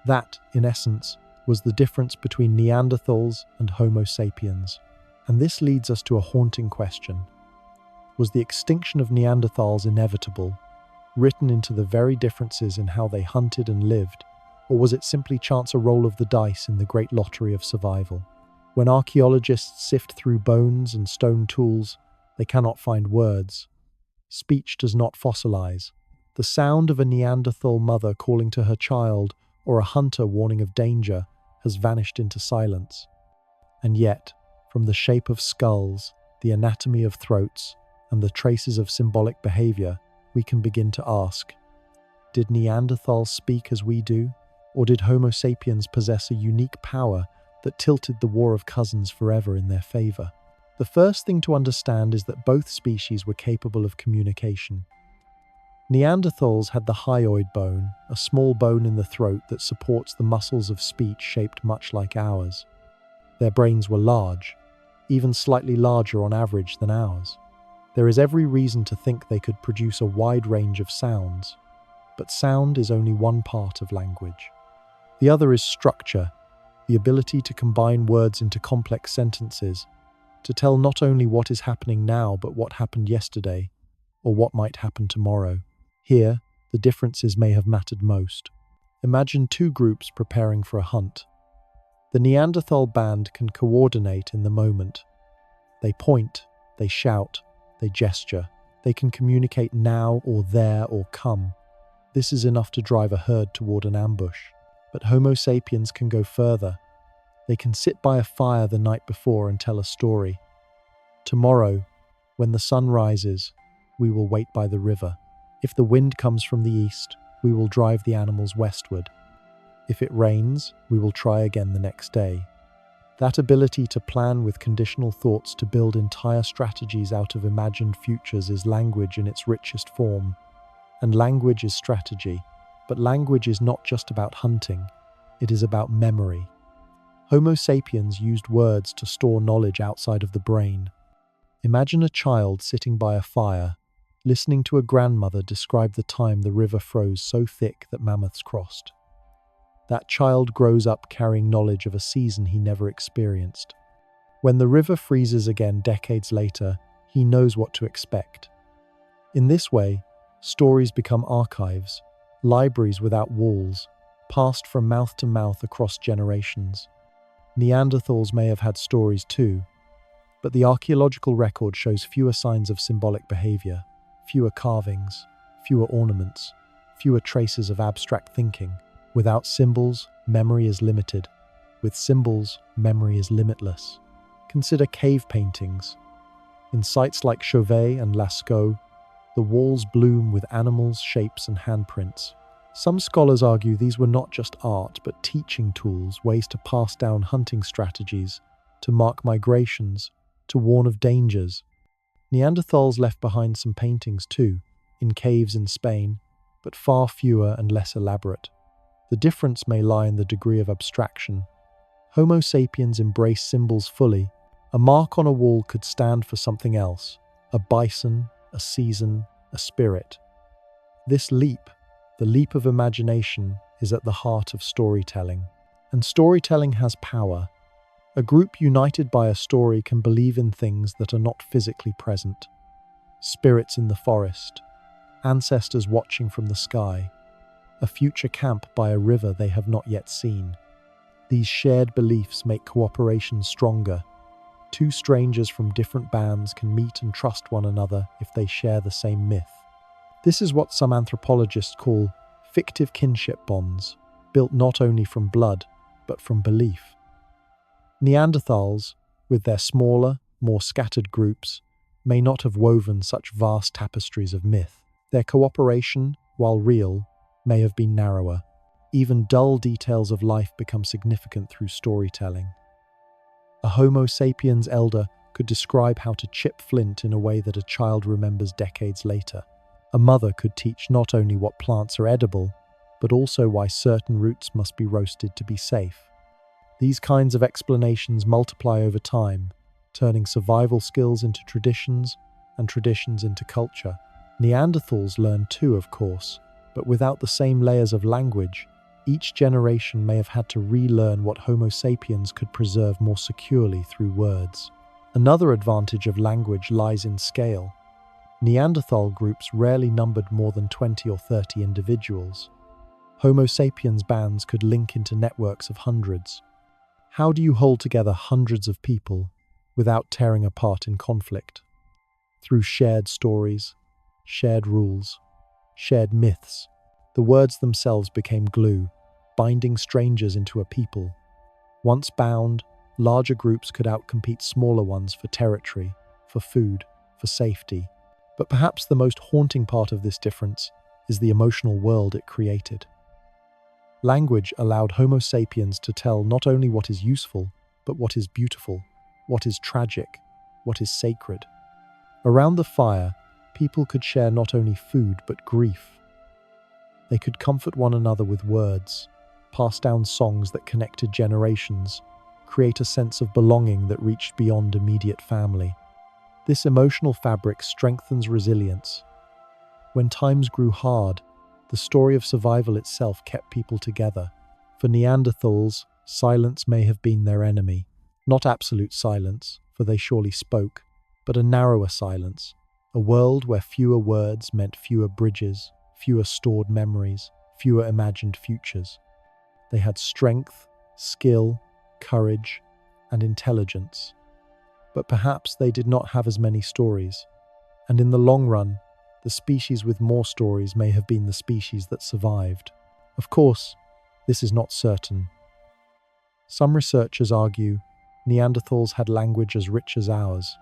That, in essence, was the difference between Neanderthals and Homo sapiens. And this leads us to a haunting question. Was the extinction of Neanderthals inevitable, written into the very differences in how they hunted and lived, or was it simply chance, a roll of the dice in the great lottery of survival? When archaeologists sift through bones and stone tools, they cannot find words. Speech does not fossilize. The sound of a Neanderthal mother calling to her child or a hunter warning of danger has vanished into silence. And yet, from the shape of skulls, the anatomy of throats, and the traces of symbolic behavior, we can begin to ask, did Neanderthals speak as we do? Or did Homo sapiens possess a unique power that tilted the war of cousins forever in their favor? The first thing to understand is that both species were capable of communication. Neanderthals had the hyoid bone, a small bone in the throat that supports the muscles of speech shaped much like ours. Their brains were large, even slightly larger on average than ours. There is every reason to think they could produce a wide range of sounds, but sound is only one part of language. The other is structure, the ability to combine words into complex sentences, to tell not only what is happening now but what happened yesterday, or what might happen tomorrow. Here, the differences may have mattered most. Imagine two groups preparing for a hunt. The Neanderthal band can coordinate in the moment. They point, they shout, they gesture. They can communicate now or there or come. This is enough to drive a herd toward an ambush. But Homo sapiens can go further. They can sit by a fire the night before and tell a story. Tomorrow, when the sun rises, we will wait by the river. If the wind comes from the east, we will drive the animals westward. If it rains, we will try again the next day. That ability to plan with conditional thoughts to build entire strategies out of imagined futures is language in its richest form. And language is strategy. But language is not just about hunting, it is about memory. Homo sapiens used words to store knowledge outside of the brain. Imagine a child sitting by a fire, listening to a grandmother describe the time the river froze so thick that mammoths crossed. That child grows up carrying knowledge of a season he never experienced. When the river freezes again decades later, he knows what to expect. In this way, stories become archives, libraries without walls, passed from mouth to mouth across generations. Neanderthals may have had stories too, but the archaeological record shows fewer signs of symbolic behavior, fewer carvings, fewer ornaments, fewer traces of abstract thinking. Without symbols, memory is limited. With symbols, memory is limitless. Consider cave paintings. In sites like Chauvet and Lascaux, the walls bloom with animals, shapes, and handprints. Some scholars argue these were not just art, but teaching tools, ways to pass down hunting strategies, to mark migrations, to warn of dangers. Neanderthals left behind some paintings too, in caves in Spain, but far fewer and less elaborate. The difference may lie in the degree of abstraction. Homo sapiens embrace symbols fully. A mark on a wall could stand for something else: a bison, a season, a spirit. This leap, the leap of imagination, is at the heart of storytelling. And storytelling has power. A group united by a story can believe in things that are not physically present. Spirits in the forest, ancestors watching from the sky, a future camp by a river they have not yet seen. These shared beliefs make cooperation stronger. Two strangers from different bands can meet and trust one another if they share the same myth. This is what some anthropologists call fictive kinship bonds, built not only from blood, but from belief. Neanderthals, with their smaller, more scattered groups, may not have woven such vast tapestries of myth. Their cooperation, while real, may have been narrower. Even dull details of life become significant through storytelling. A Homo sapiens elder could describe how to chip flint in a way that a child remembers decades later. A mother could teach not only what plants are edible, but also why certain roots must be roasted to be safe. These kinds of explanations multiply over time, turning survival skills into traditions and traditions into culture. Neanderthals learned too, of course, but without the same layers of language. Each generation may have had to relearn what Homo sapiens could preserve more securely through words. Another advantage of language lies in scale. Neanderthal groups rarely numbered more than 20 or 30 individuals. Homo sapiens bands could link into networks of hundreds. How do you hold together hundreds of people without tearing apart in conflict? Through shared stories, shared rules, shared myths. The words themselves became glue, binding strangers into a people. Once bound, larger groups could outcompete smaller ones for territory, for food, for safety. But perhaps the most haunting part of this difference is the emotional world it created. Language allowed Homo sapiens to tell not only what is useful, but what is beautiful, what is tragic, what is sacred. Around the fire, people could share not only food but grief. They could comfort one another with words, pass down songs that connected generations, create a sense of belonging that reached beyond immediate family. This emotional fabric strengthens resilience. When times grew hard, the story of survival itself kept people together. For Neanderthals, silence may have been their enemy. Not absolute silence, for they surely spoke, but a narrower silence, a world where fewer words meant fewer bridges, fewer stored memories, fewer imagined futures. They had strength, skill, courage, and intelligence. But perhaps they did not have as many stories. And in the long run, the species with more stories may have been the species that survived. Of course, this is not certain. Some researchers argue Neanderthals had language as rich as ours.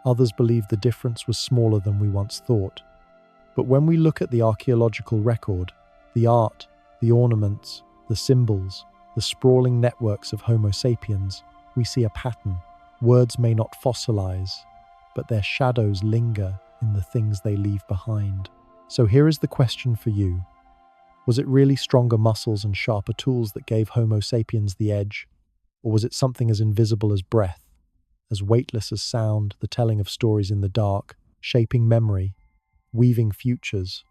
Others believe the difference was smaller than we once thought. But when we look at the archaeological record, the art, the ornaments, the symbols, the sprawling networks of Homo sapiens, we see a pattern. Words may not fossilize, but their shadows linger in the things they leave behind. So here is the question for you. Was it really stronger muscles and sharper tools that gave Homo sapiens the edge? Or was it something as invisible as breath, as weightless as sound, the telling of stories in the dark, shaping memory, weaving futures,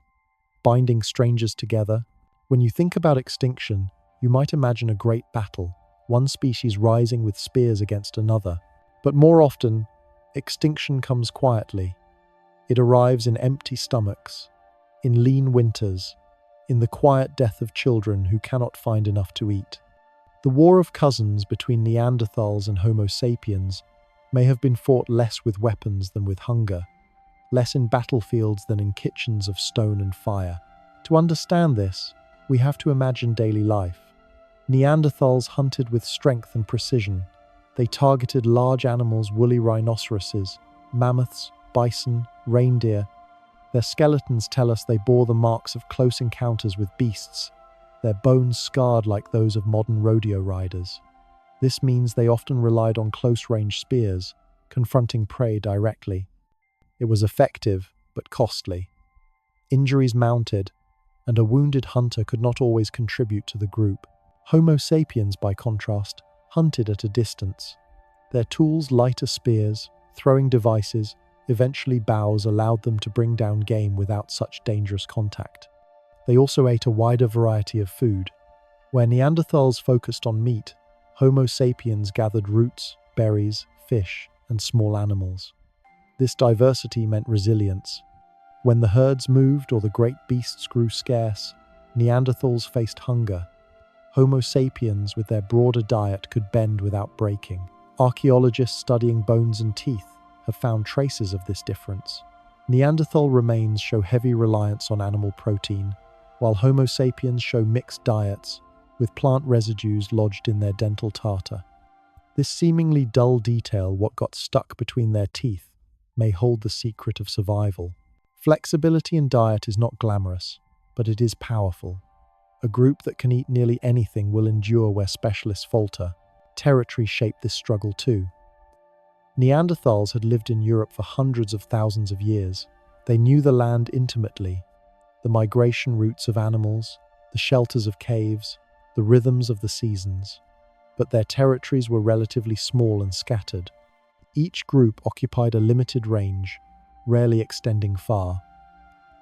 binding strangers together? When you think about extinction, you might imagine a great battle, one species rising with spears against another. But more often, extinction comes quietly. It arrives in empty stomachs, in lean winters, in the quiet death of children who cannot find enough to eat. The war of cousins between Neanderthals and Homo sapiens may have been fought less with weapons than with hunger, less in battlefields than in kitchens of stone and fire. To understand this, we have to imagine daily life. Neanderthals hunted with strength and precision. They targeted large animals, woolly rhinoceroses, mammoths, bison, reindeer. Their skeletons tell us they bore the marks of close encounters with beasts, their bones scarred like those of modern rodeo riders. This means they often relied on close-range spears, confronting prey directly. It was effective, but costly. Injuries mounted, and a wounded hunter could not always contribute to the group. Homo sapiens, by contrast, hunted at a distance. Their tools, lighter spears, throwing devices, eventually bows, allowed them to bring down game without such dangerous contact. They also ate a wider variety of food. Where Neanderthals focused on meat, Homo sapiens gathered roots, berries, fish, and small animals. This diversity meant resilience. When the herds moved or the great beasts grew scarce, Neanderthals faced hunger. Homo sapiens, with their broader diet, could bend without breaking. Archaeologists studying bones and teeth have found traces of this difference. Neanderthal remains show heavy reliance on animal protein, while Homo sapiens show mixed diets, with plant residues lodged in their dental tartar. This seemingly dull detail, what got stuck between their teeth, may hold the secret of survival. Flexibility in diet is not glamorous, but it is powerful. A group that can eat nearly anything will endure where specialists falter. Territory shaped this struggle too. Neanderthals had lived in Europe for hundreds of thousands of years. They knew the land intimately, the migration routes of animals, the shelters of caves, the rhythms of the seasons. But their territories were relatively small and scattered. Each group occupied a limited range, rarely extending far.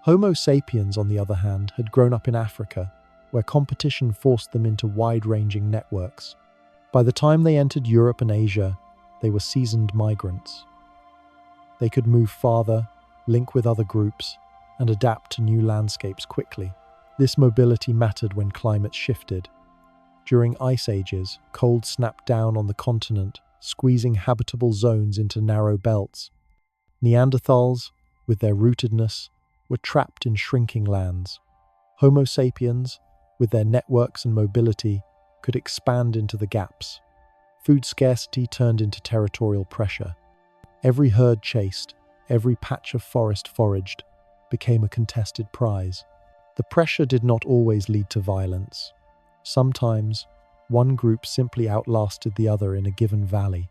Homo sapiens, on the other hand, had grown up in Africa, where competition forced them into wide-ranging networks. By the time they entered Europe and Asia, they were seasoned migrants. They could move farther, link with other groups, and adapt to new landscapes quickly. This mobility mattered when climates shifted. During ice ages, cold snapped down on the continent, squeezing habitable zones into narrow belts. Neanderthals, with their rootedness, were trapped in shrinking lands. Homo sapiens, with their networks and mobility, could expand into the gaps. Food scarcity turned into territorial pressure. Every herd chased, every patch of forest foraged, became a contested prize. The pressure did not always lead to violence. Sometimes, one group simply outlasted the other in a given valley.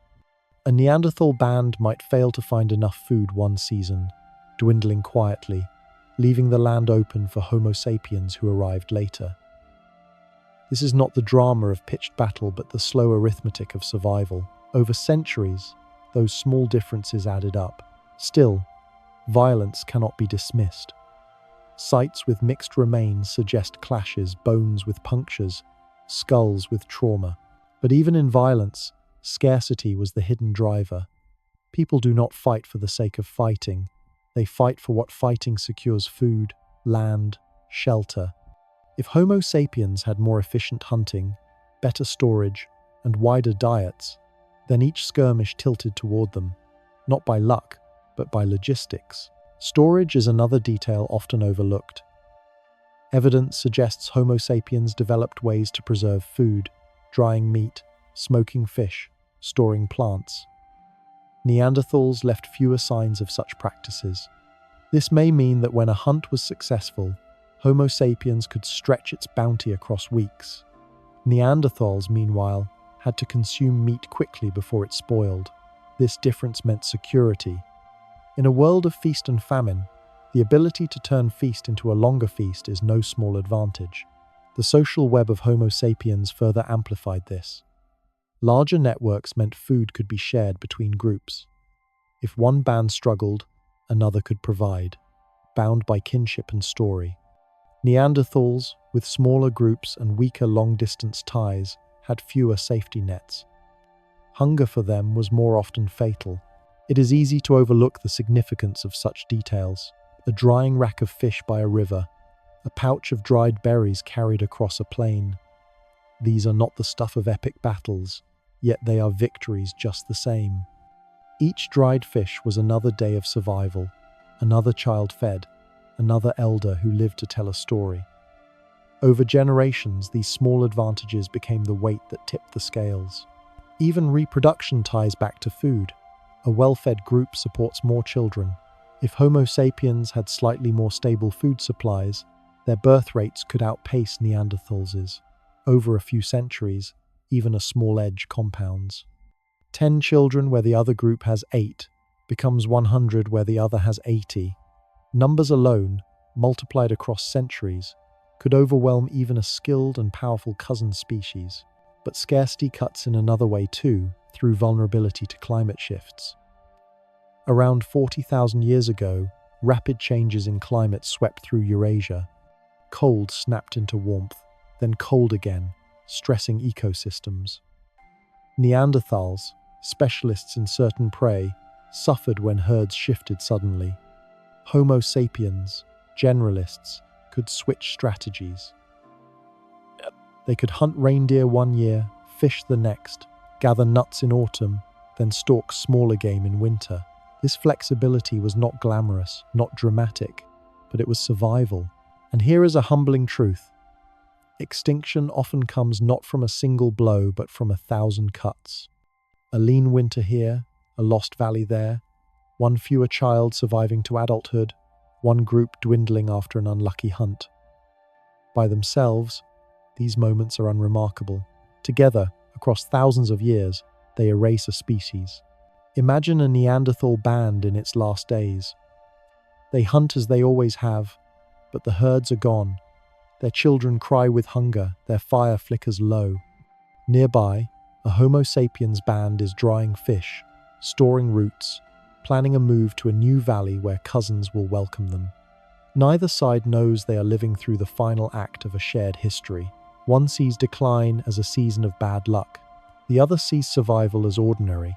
A Neanderthal band might fail to find enough food one season, dwindling quietly, leaving the land open for Homo sapiens who arrived later. This is not the drama of pitched battle, but the slow arithmetic of survival. Over centuries, those small differences added up. Still, violence cannot be dismissed. Sites with mixed remains suggest clashes, bones with punctures, skulls with trauma. But even in violence, scarcity was the hidden driver. People do not fight for the sake of fighting. They fight for what fighting secures: food, land, shelter. If Homo sapiens had more efficient hunting, better storage, and wider diets, then each skirmish tilted toward them, not by luck, but by logistics. Storage is another detail often overlooked. Evidence suggests Homo sapiens developed ways to preserve food, drying meat, smoking fish, storing plants. Neanderthals left fewer signs of such practices. This may mean that when a hunt was successful, Homo sapiens could stretch its bounty across weeks. Neanderthals, meanwhile, had to consume meat quickly before it spoiled. This difference meant security. In a world of feast and famine, the ability to turn feast into a longer feast is no small advantage. The social web of Homo sapiens further amplified this. Larger networks meant food could be shared between groups. If one band struggled, another could provide, bound by kinship and story. Neanderthals, with smaller groups and weaker long-distance ties, had fewer safety nets. Hunger for them was more often fatal. It is easy to overlook the significance of such details. A drying rack of fish by a river, a pouch of dried berries carried across a plain. These are not the stuff of epic battles, yet they are victories just the same. Each dried fish was another day of survival, another child fed, another elder who lived to tell a story. Over generations, these small advantages became the weight that tipped the scales. Even reproduction ties back to food. A well-fed group supports more children. If Homo sapiens had slightly more stable food supplies, their birth rates could outpace Neanderthals'. Over a few centuries, even a small edge compounds. 10 children where the other group has 8 becomes 100 where the other has 80. Numbers alone, multiplied across centuries, could overwhelm even a skilled and powerful cousin species. But scarcity cuts in another way too, through vulnerability to climate shifts. Around 40,000 years ago, rapid changes in climate swept through Eurasia. Cold snapped into warmth, then cold again, stressing ecosystems. Neanderthals, specialists in certain prey, suffered when herds shifted suddenly. Homo sapiens, generalists, could switch strategies. They could hunt reindeer one year, fish the next, gather nuts in autumn, then stalk smaller game in winter. This flexibility was not glamorous, not dramatic, but it was survival. And here is a humbling truth. Extinction often comes not from a single blow, but from 1,000 cuts. A lean winter here, a lost valley there, one fewer child surviving to adulthood, one group dwindling after an unlucky hunt. By themselves, these moments are unremarkable. Together, across thousands of years, they erase a species. Imagine a Neanderthal band in its last days. They hunt as they always have, but the herds are gone. Their children cry with hunger, their fire flickers low. Nearby, a Homo sapiens band is drying fish, storing roots, planning a move to a new valley where cousins will welcome them. Neither side knows they are living through the final act of a shared history. One sees decline as a season of bad luck. The other sees survival as ordinary.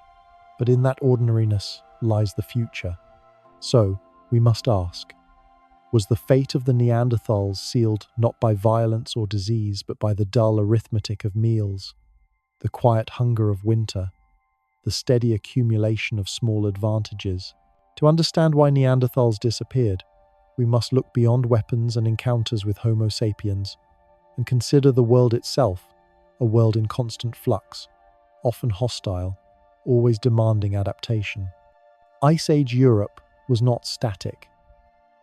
But in that ordinariness lies the future. So, we must ask, was the fate of the Neanderthals sealed not by violence or disease, but by the dull arithmetic of meals, the quiet hunger of winter, the steady accumulation of small advantages? To understand why Neanderthals disappeared, we must look beyond weapons and encounters with Homo sapiens and consider the world itself, a world in constant flux, often hostile, always demanding adaptation. Ice Age Europe was not static.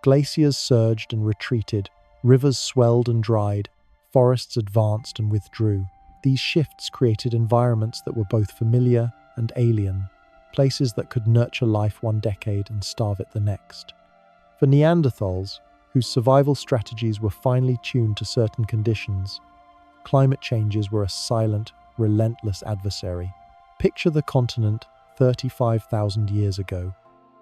Glaciers surged and retreated, rivers swelled and dried, forests advanced and withdrew. These shifts created environments that were both familiar and alien, places that could nurture life one decade and starve it the next. For Neanderthals, whose survival strategies were finely tuned to certain conditions, climate changes were a silent, relentless adversary. Picture the continent 35,000 years ago.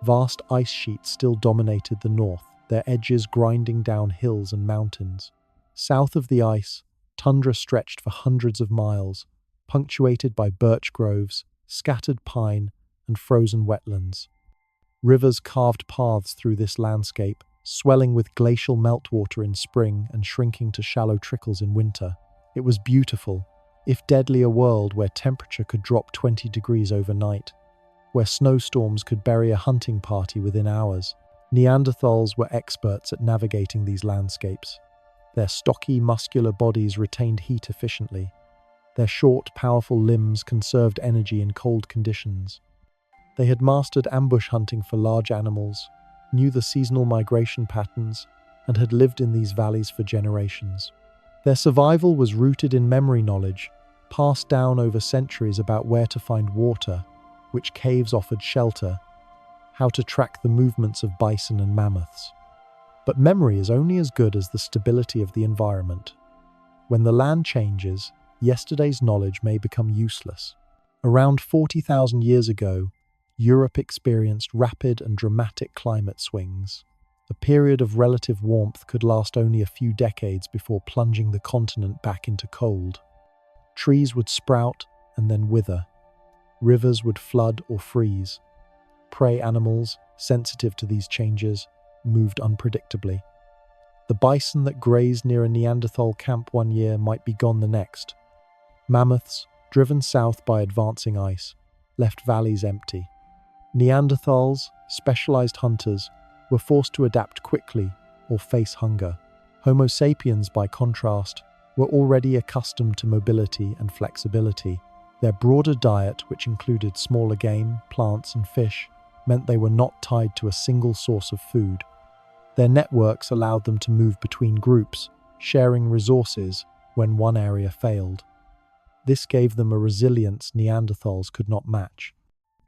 Vast ice sheets still dominated the north, their edges grinding down hills and mountains. South of the ice, tundra stretched for hundreds of miles, punctuated by birch groves, scattered pine, and frozen wetlands. Rivers carved paths through this landscape, swelling with glacial meltwater in spring and shrinking to shallow trickles in winter. It was beautiful, if deadly, a world where temperature could drop 20 degrees overnight, where snowstorms could bury a hunting party within hours. Neanderthals were experts at navigating these landscapes. Their stocky, muscular bodies retained heat efficiently. Their short, powerful limbs conserved energy in cold conditions. They had mastered ambush hunting for large animals, knew the seasonal migration patterns, and had lived in these valleys for generations. Their survival was rooted in memory knowledge, passed down over centuries about where to find water, which caves offered shelter, how to track the movements of bison and mammoths. But memory is only as good as the stability of the environment. When the land changes, yesterday's knowledge may become useless. Around 40,000 years ago, Europe experienced rapid and dramatic climate swings. A period of relative warmth could last only a few decades before plunging the continent back into cold. Trees would sprout and then wither. Rivers would flood or freeze. Prey animals, sensitive to these changes, moved unpredictably. The bison that grazed near a Neanderthal camp one year might be gone the next. Mammoths, driven south by advancing ice, left valleys empty. Neanderthals, specialized hunters, were forced to adapt quickly or face hunger. Homo sapiens, by contrast, were already accustomed to mobility and flexibility. Their broader diet, which included smaller game, plants, and fish, meant they were not tied to a single source of food. Their networks allowed them to move between groups, sharing resources when one area failed. This gave them a resilience Neanderthals could not match.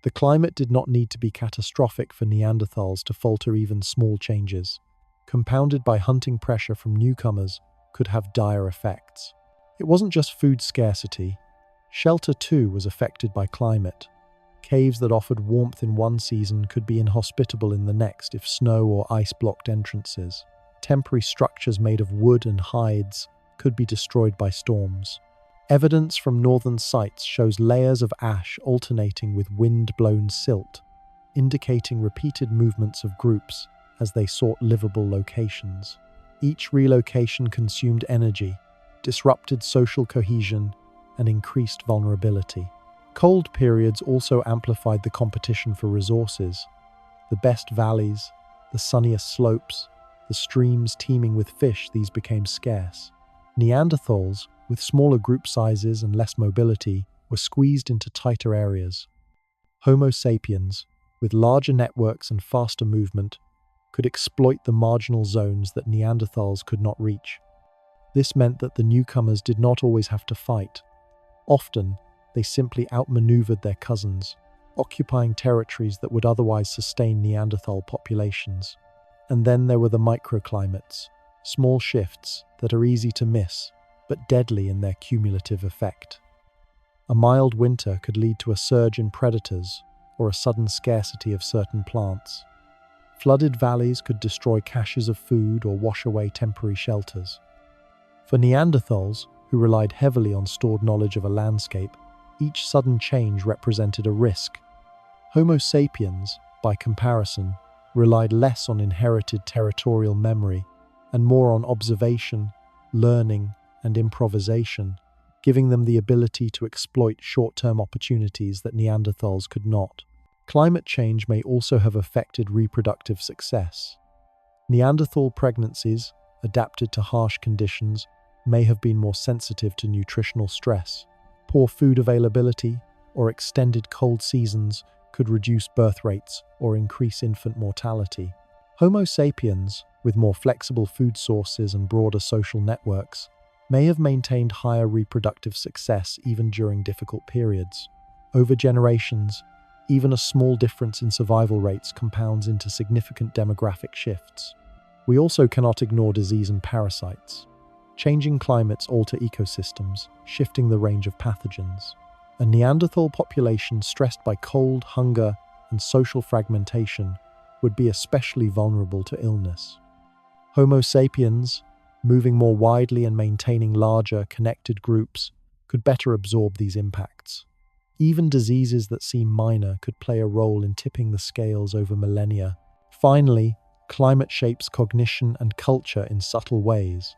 The climate did not need to be catastrophic for Neanderthals to falter even small changes. Compounded by hunting pressure from newcomers, could have dire effects. It wasn't just food scarcity. Shelter too was affected by climate. Caves that offered warmth in one season could be inhospitable in the next if snow or ice blocked entrances. Temporary structures made of wood and hides could be destroyed by storms. Evidence from northern sites shows layers of ash alternating with wind-blown silt, indicating repeated movements of groups as they sought livable locations. Each relocation consumed energy, disrupted social cohesion, and increased vulnerability. Cold periods also amplified the competition for resources. The best valleys, the sunniest slopes, the streams teeming with fish, these became scarce. Neanderthals, with smaller group sizes and less mobility, were squeezed into tighter areas. Homo sapiens, with larger networks and faster movement, could exploit the marginal zones that Neanderthals could not reach. This meant that the newcomers did not always have to fight. Often, they simply outmaneuvered their cousins, occupying territories that would otherwise sustain Neanderthal populations. And then there were the microclimates, small shifts that are easy to miss, but deadly in their cumulative effect. A mild winter could lead to a surge in predators or a sudden scarcity of certain plants. Flooded valleys could destroy caches of food or wash away temporary shelters. For Neanderthals, who relied heavily on stored knowledge of a landscape, each sudden change represented a risk. Homo sapiens, by comparison, relied less on inherited territorial memory and more on observation, learning, and improvisation, giving them the ability to exploit short-term opportunities that Neanderthals could not. Climate change may also have affected reproductive success. Neanderthal pregnancies, adapted to harsh conditions, may have been more sensitive to nutritional stress. Poor food availability or extended cold seasons could reduce birth rates or increase infant mortality. Homo sapiens, with more flexible food sources and broader social networks, may have maintained higher reproductive success even during difficult periods. Over generations, even a small difference in survival rates compounds into significant demographic shifts. We also cannot ignore disease and parasites. Changing climates alter ecosystems, shifting the range of pathogens. A Neanderthal population stressed by cold, hunger, and social fragmentation would be especially vulnerable to illness. Homo sapiens, moving more widely and maintaining larger, connected groups, could better absorb these impacts. Even diseases that seem minor could play a role in tipping the scales over millennia. Finally, climate shapes cognition and culture in subtle ways.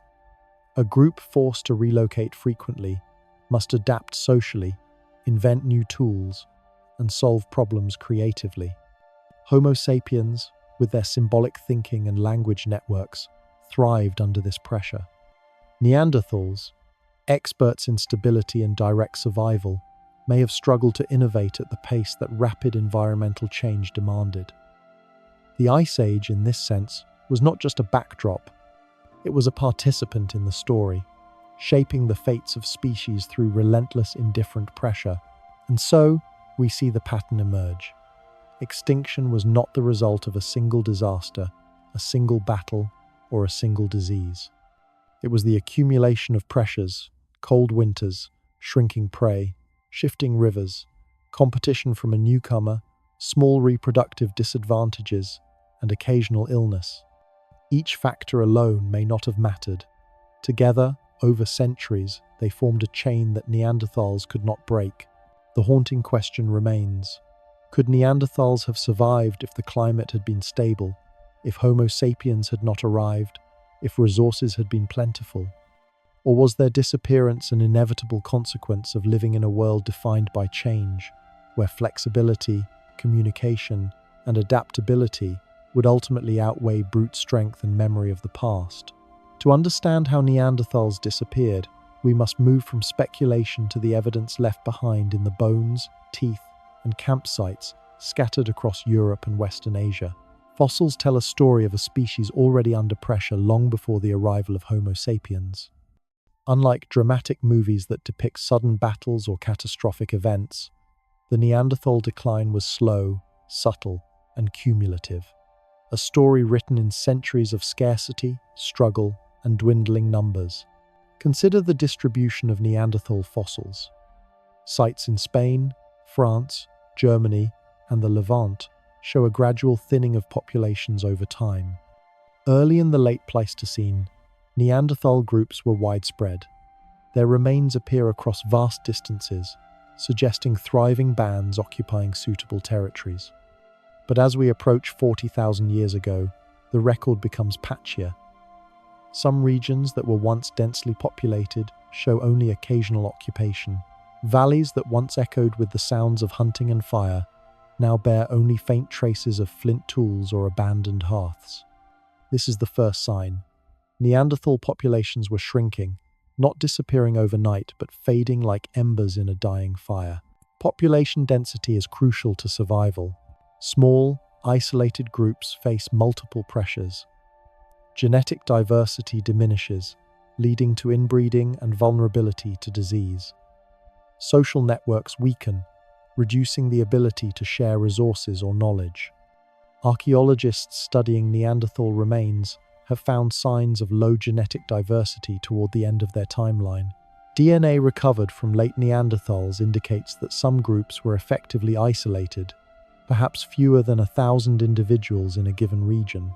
A group forced to relocate frequently must adapt socially, invent new tools, and solve problems creatively. Homo sapiens, with their symbolic thinking and language networks, thrived under this pressure. Neanderthals, experts in stability and direct survival, may have struggled to innovate at the pace that rapid environmental change demanded. The Ice Age, in this sense, was not just a backdrop. It was a participant in the story, shaping the fates of species through relentless, indifferent pressure. And so, we see the pattern emerge. Extinction was not the result of a single disaster, a single battle, or a single disease. It was the accumulation of pressures, cold winters, shrinking prey, shifting rivers, competition from a newcomer, small reproductive disadvantages, and occasional illness. Each factor alone may not have mattered. Together, over centuries, they formed a chain that Neanderthals could not break. The haunting question remains: Could Neanderthals have survived if the climate had been stable, if Homo sapiens had not arrived, if resources had been plentiful? Or was their disappearance an inevitable consequence of living in a world defined by change, where flexibility, communication, and adaptability would ultimately outweigh brute strength and memory of the past? To understand how Neanderthals disappeared, we must move from speculation to the evidence left behind in the bones, teeth, and campsites scattered across Europe and Western Asia. Fossils tell a story of a species already under pressure long before the arrival of Homo sapiens. Unlike dramatic movies that depict sudden battles or catastrophic events, the Neanderthal decline was slow, subtle, and cumulative. A story written in centuries of scarcity, struggle, and dwindling numbers. Consider the distribution of Neanderthal fossils. Sites in Spain, France, Germany, and the Levant show a gradual thinning of populations over time. Early in the late Pleistocene, Neanderthal groups were widespread. Their remains appear across vast distances, suggesting thriving bands occupying suitable territories. But as we approach 40,000 years ago, the record becomes patchier. Some regions that were once densely populated show only occasional occupation. Valleys that once echoed with the sounds of hunting and fire now bear only faint traces of flint tools or abandoned hearths. This is the first sign. Neanderthal populations were shrinking, not disappearing overnight, but fading like embers in a dying fire. Population density is crucial to survival. Small, isolated groups face multiple pressures. Genetic diversity diminishes, leading to inbreeding and vulnerability to disease. Social networks weaken, reducing the ability to share resources or knowledge. Archaeologists studying Neanderthal remains have found signs of low genetic diversity toward the end of their timeline. DNA recovered from late Neanderthals indicates that some groups were effectively isolated, perhaps fewer than 1,000 individuals in a given region.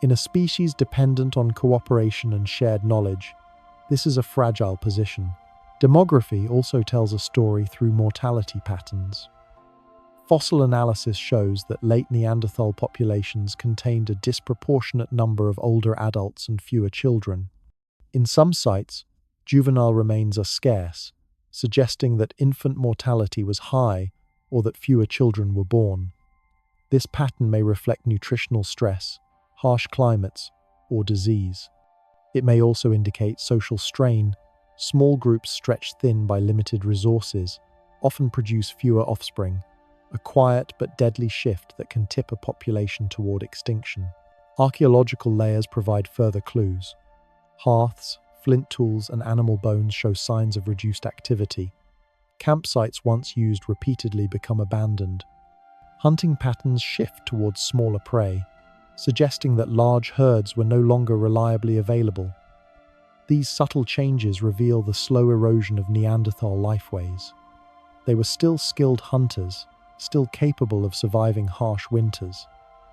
In a species dependent on cooperation and shared knowledge, this is a fragile position. Demography also tells a story through mortality patterns. Fossil analysis shows that late Neanderthal populations contained a disproportionate number of older adults and fewer children. In some sites, juvenile remains are scarce, suggesting that infant mortality was high or that fewer children were born. This pattern may reflect nutritional stress, harsh climates, or disease. It may also indicate social strain. Small groups stretched thin by limited resources often produce fewer offspring, a quiet but deadly shift that can tip a population toward extinction. Archaeological layers provide further clues. Hearths, flint tools, and animal bones show signs of reduced activity. Campsites once used repeatedly become abandoned. Hunting patterns shift towards smaller prey, suggesting that large herds were no longer reliably available. These subtle changes reveal the slow erosion of Neanderthal lifeways. They were still skilled hunters, still capable of surviving harsh winters,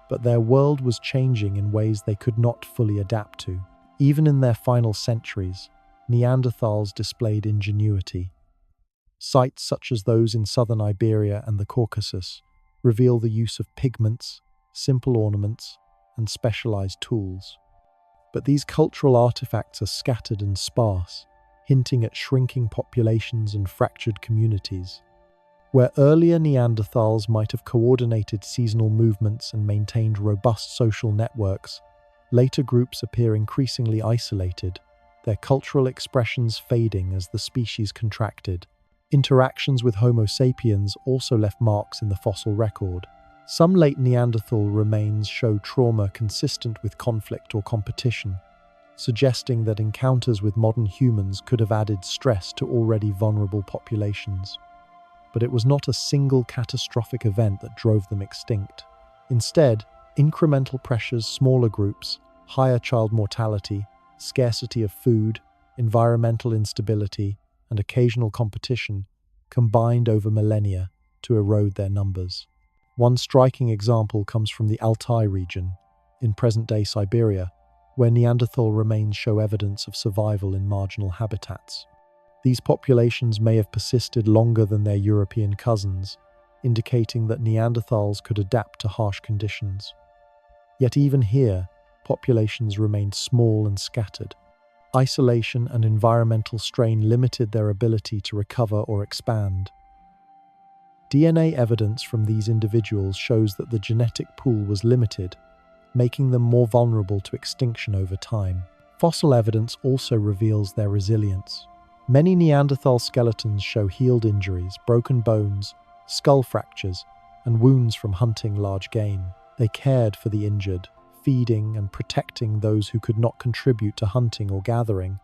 but their world was changing in ways they could not fully adapt to. Even in their final centuries, Neanderthals displayed ingenuity. Sites such as those in southern Iberia and the Caucasus reveal the use of pigments, simple ornaments, and specialized tools. But these cultural artifacts are scattered and sparse, hinting at shrinking populations and fractured communities. Where earlier Neanderthals might have coordinated seasonal movements and maintained robust social networks, later groups appear increasingly isolated, their cultural expressions fading as the species contracted. Interactions with Homo sapiens also left marks in the fossil record. Some late Neanderthal remains show trauma consistent with conflict or competition, suggesting that encounters with modern humans could have added stress to already vulnerable populations. But it was not a single catastrophic event that drove them extinct. Instead, incremental pressures, smaller groups, higher child mortality, scarcity of food, environmental instability, and occasional competition combined over millennia to erode their numbers. One striking example comes from the Altai region, in present-day Siberia, where Neanderthal remains show evidence of survival in marginal habitats. These populations may have persisted longer than their European cousins, indicating that Neanderthals could adapt to harsh conditions. Yet even here, populations remained small and scattered. Isolation and environmental strain limited their ability to recover or expand. DNA evidence from these individuals shows that the genetic pool was limited, making them more vulnerable to extinction over time. Fossil evidence also reveals their resilience. Many Neanderthal skeletons show healed injuries, broken bones, skull fractures, and wounds from hunting large game. They cared for the injured, feeding and protecting those who could not contribute to hunting or gathering.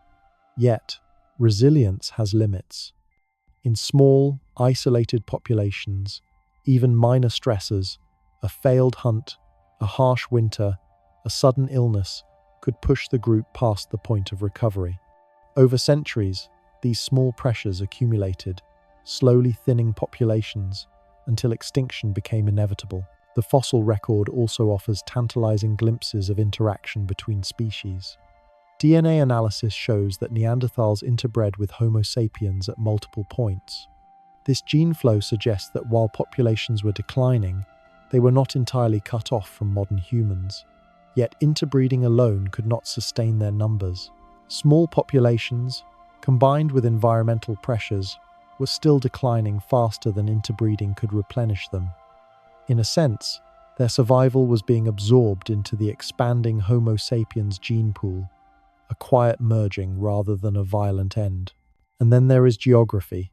Yet, resilience has limits. In small, isolated populations, even minor stressors, a failed hunt, a harsh winter, a sudden illness, could push the group past the point of recovery. Over centuries, these small pressures accumulated, slowly thinning populations until extinction became inevitable. The fossil record also offers tantalizing glimpses of interaction between species. DNA analysis shows that Neanderthals interbred with Homo sapiens at multiple points. This gene flow suggests that while populations were declining, they were not entirely cut off from modern humans. Yet interbreeding alone could not sustain their numbers. Small populations, combined with environmental pressures, were still declining faster than interbreeding could replenish them. In a sense, their survival was being absorbed into the expanding Homo sapiens gene pool, a quiet merging rather than a violent end. And then there is geography.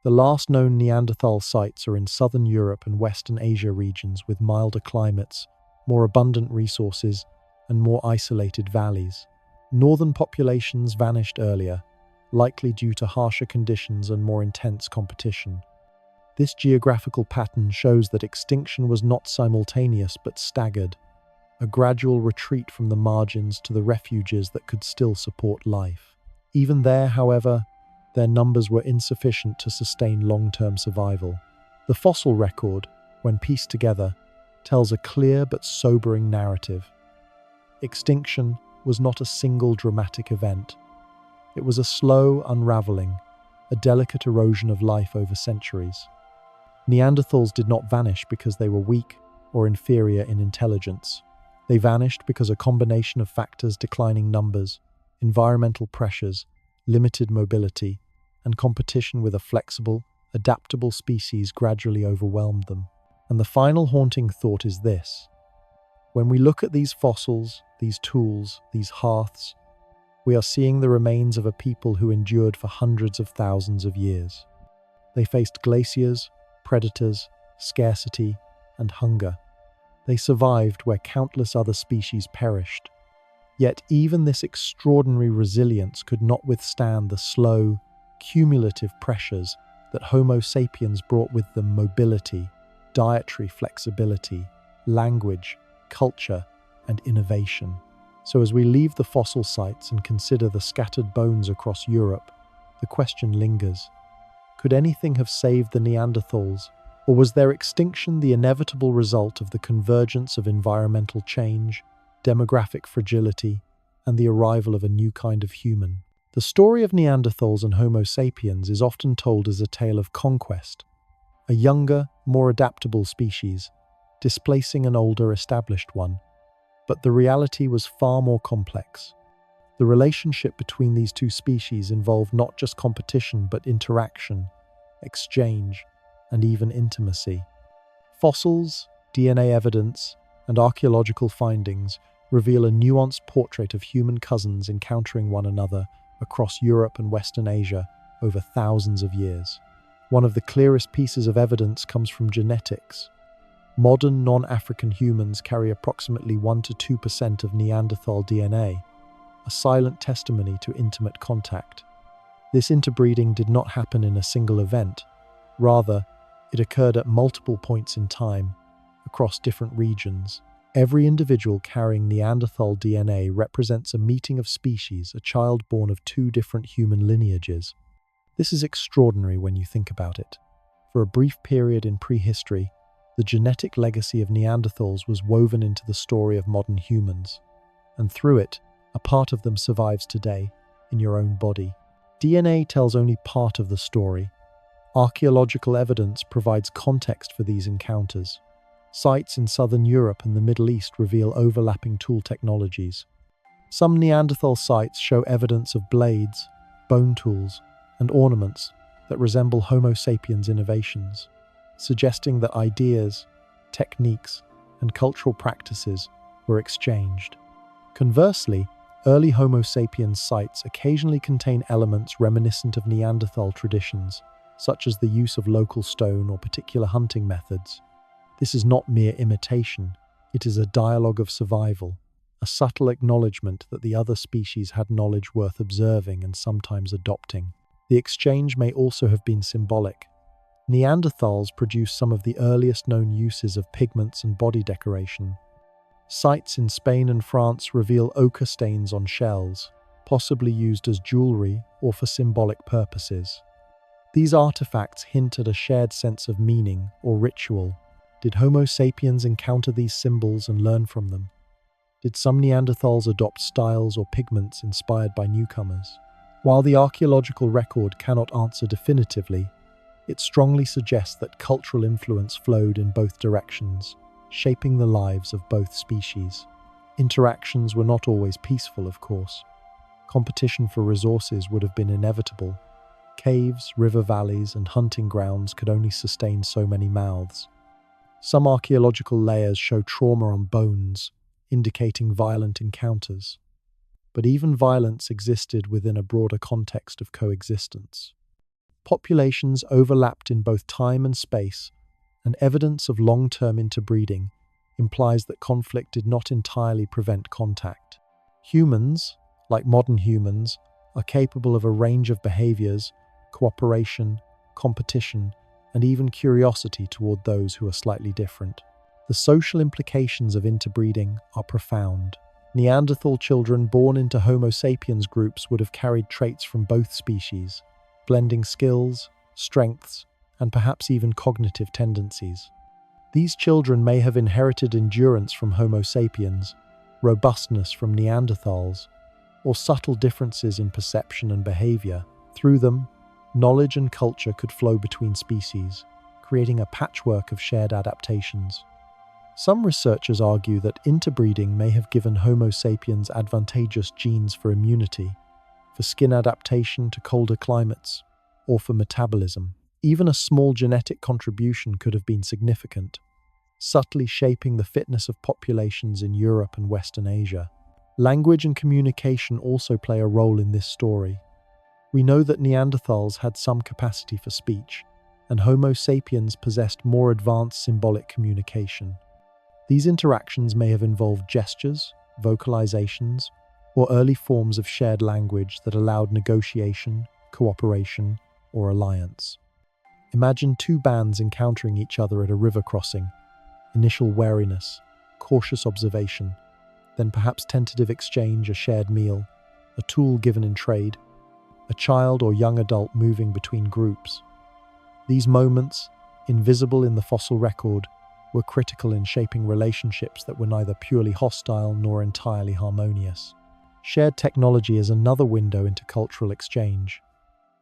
The last known Neanderthal sites are in southern Europe and Western Asia regions with milder climates, more abundant resources, and more isolated valleys. Northern populations vanished earlier, likely due to harsher conditions and more intense competition. This geographical pattern shows that extinction was not simultaneous but staggered, a gradual retreat from the margins to the refuges that could still support life. Even there, however, their numbers were insufficient to sustain long-term survival. The fossil record, when pieced together, tells a clear but sobering narrative. Extinction was not a single dramatic event. It was a slow unraveling, a delicate erosion of life over centuries. Neanderthals did not vanish because they were weak or inferior in intelligence. They vanished because a combination of factors, declining numbers, environmental pressures, limited mobility, and competition with a flexible, adaptable species gradually overwhelmed them. And the final haunting thought is this: when we look at these fossils, these tools, these hearths, we are seeing the remains of a people who endured for hundreds of thousands of years. They faced glaciers, predators, scarcity, and hunger. They survived where countless other species perished. Yet even this extraordinary resilience could not withstand the slow, cumulative pressures that Homo sapiens brought with them: mobility, dietary flexibility, language, culture, and innovation. So as we leave the fossil sites and consider the scattered bones across Europe, the question lingers: could anything have saved the Neanderthals, or was their extinction the inevitable result of the convergence of environmental change, demographic fragility, and the arrival of a new kind of human? The story of Neanderthals and Homo sapiens is often told as a tale of conquest, a younger, more adaptable species, displacing an older, established one. But the reality was far more complex. The relationship between these two species involved not just competition, but interaction, exchange, and even intimacy. Fossils, DNA evidence, and archaeological findings reveal a nuanced portrait of human cousins encountering one another across Europe and Western Asia over thousands of years. One of the clearest pieces of evidence comes from genetics. Modern non-African humans carry approximately 1 to 2% of Neanderthal DNA, a silent testimony to intimate contact. This interbreeding did not happen in a single event. Rather, it occurred at multiple points in time, across different regions. Every individual carrying Neanderthal DNA represents a meeting of species, a child born of two different human lineages. This is extraordinary when you think about it. For a brief period in prehistory, the genetic legacy of Neanderthals was woven into the story of modern humans, and through it, a part of them survives today, in your own body. DNA tells only part of the story. Archaeological evidence provides context for these encounters. Sites in southern Europe and the Middle East reveal overlapping tool technologies. Some Neanderthal sites show evidence of blades, bone tools, and ornaments that resemble Homo sapiens innovations, suggesting that ideas, techniques, and cultural practices were exchanged. Conversely, early Homo sapiens sites occasionally contain elements reminiscent of Neanderthal traditions, such as the use of local stone or particular hunting methods. This is not mere imitation, it is a dialogue of survival, a subtle acknowledgement that the other species had knowledge worth observing and sometimes adopting. The exchange may also have been symbolic. Neanderthals produced some of the earliest known uses of pigments and body decoration. Sites in Spain and France reveal ochre stains on shells, possibly used as jewelry or for symbolic purposes. These artifacts hint at a shared sense of meaning or ritual. Did Homo sapiens encounter these symbols and learn from them? Did some Neanderthals adopt styles or pigments inspired by newcomers? While the archaeological record cannot answer definitively, it strongly suggests that cultural influence flowed in both directions, shaping the lives of both species. Interactions were not always peaceful, of course. Competition for resources would have been inevitable. Caves, river valleys, and hunting grounds could only sustain so many mouths. Some archaeological layers show trauma on bones, indicating violent encounters. But even violence existed within a broader context of coexistence. Populations overlapped in both time and space, and evidence of long-term interbreeding implies that conflict did not entirely prevent contact. Humans, like modern humans, are capable of a range of behaviors, cooperation, competition, and even curiosity toward those who are slightly different. The social implications of interbreeding are profound. Neanderthal children born into Homo sapiens groups would have carried traits from both species, blending skills, strengths, and perhaps even cognitive tendencies. These children may have inherited endurance from Homo sapiens, robustness from Neanderthals, or subtle differences in perception and behavior. Through them, knowledge and culture could flow between species, creating a patchwork of shared adaptations. Some researchers argue that interbreeding may have given Homo sapiens advantageous genes for immunity, for skin adaptation to colder climates, or for metabolism. Even a small genetic contribution could have been significant, subtly shaping the fitness of populations in Europe and Western Asia. Language and communication also play a role in this story. We know that Neanderthals had some capacity for speech, and Homo sapiens possessed more advanced symbolic communication. These interactions may have involved gestures, vocalizations, or early forms of shared language that allowed negotiation, cooperation, or alliance. Imagine two bands encountering each other at a river crossing. Initial wariness, cautious observation, then perhaps tentative exchange, a shared meal, a tool given in trade, a child or young adult moving between groups. These moments, invisible in the fossil record, were critical in shaping relationships that were neither purely hostile nor entirely harmonious. Shared technology is another window into cultural exchange.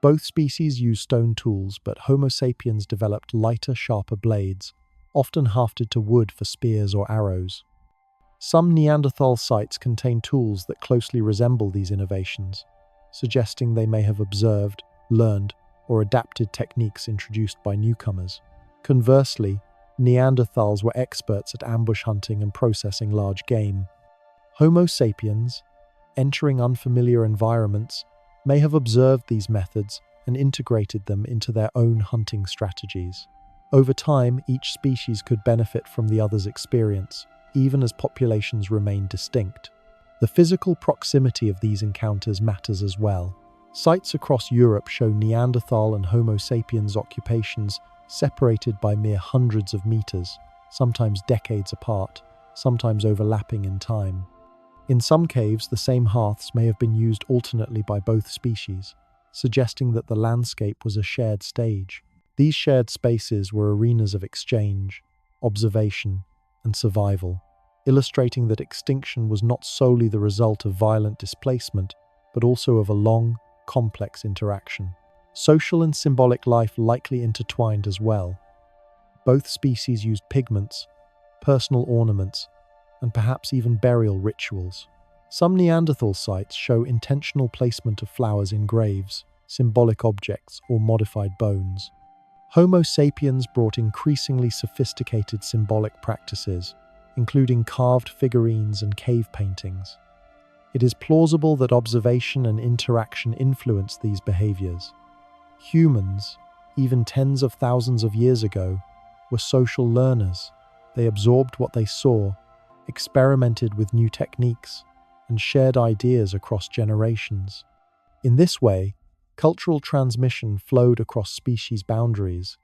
Both species use stone tools, but Homo sapiens developed lighter, sharper blades, often hafted to wood for spears or arrows. Some Neanderthal sites contain tools that closely resemble these innovations, suggesting they may have observed, learned, or adapted techniques introduced by newcomers. Conversely, Neanderthals were experts at ambush hunting and processing large game. Homo sapiens, entering unfamiliar environments, may have observed these methods and integrated them into their own hunting strategies. Over time, each species could benefit from the other's experience, even as populations remain distinct. The physical proximity of these encounters matters as well. Sites across Europe show Neanderthal and Homo sapiens occupations separated by mere hundreds of meters, sometimes decades apart, sometimes overlapping in time. In some caves, the same hearths may have been used alternately by both species, suggesting that the landscape was a shared stage. These shared spaces were arenas of exchange, observation, and survival, illustrating that extinction was not solely the result of violent displacement, but also of a long, complex interaction. Social and symbolic life likely intertwined as well. Both species used pigments, personal ornaments, and perhaps even burial rituals. Some Neanderthal sites show intentional placement of flowers in graves, symbolic objects, or modified bones. Homo sapiens brought increasingly sophisticated symbolic practices, including carved figurines and cave paintings. It is plausible that observation and interaction influenced these behaviors. Humans, even tens of thousands of years ago, were social learners. They absorbed what they saw, experimented with new techniques, and shared ideas across generations. In this way, cultural transmission flowed across species boundaries,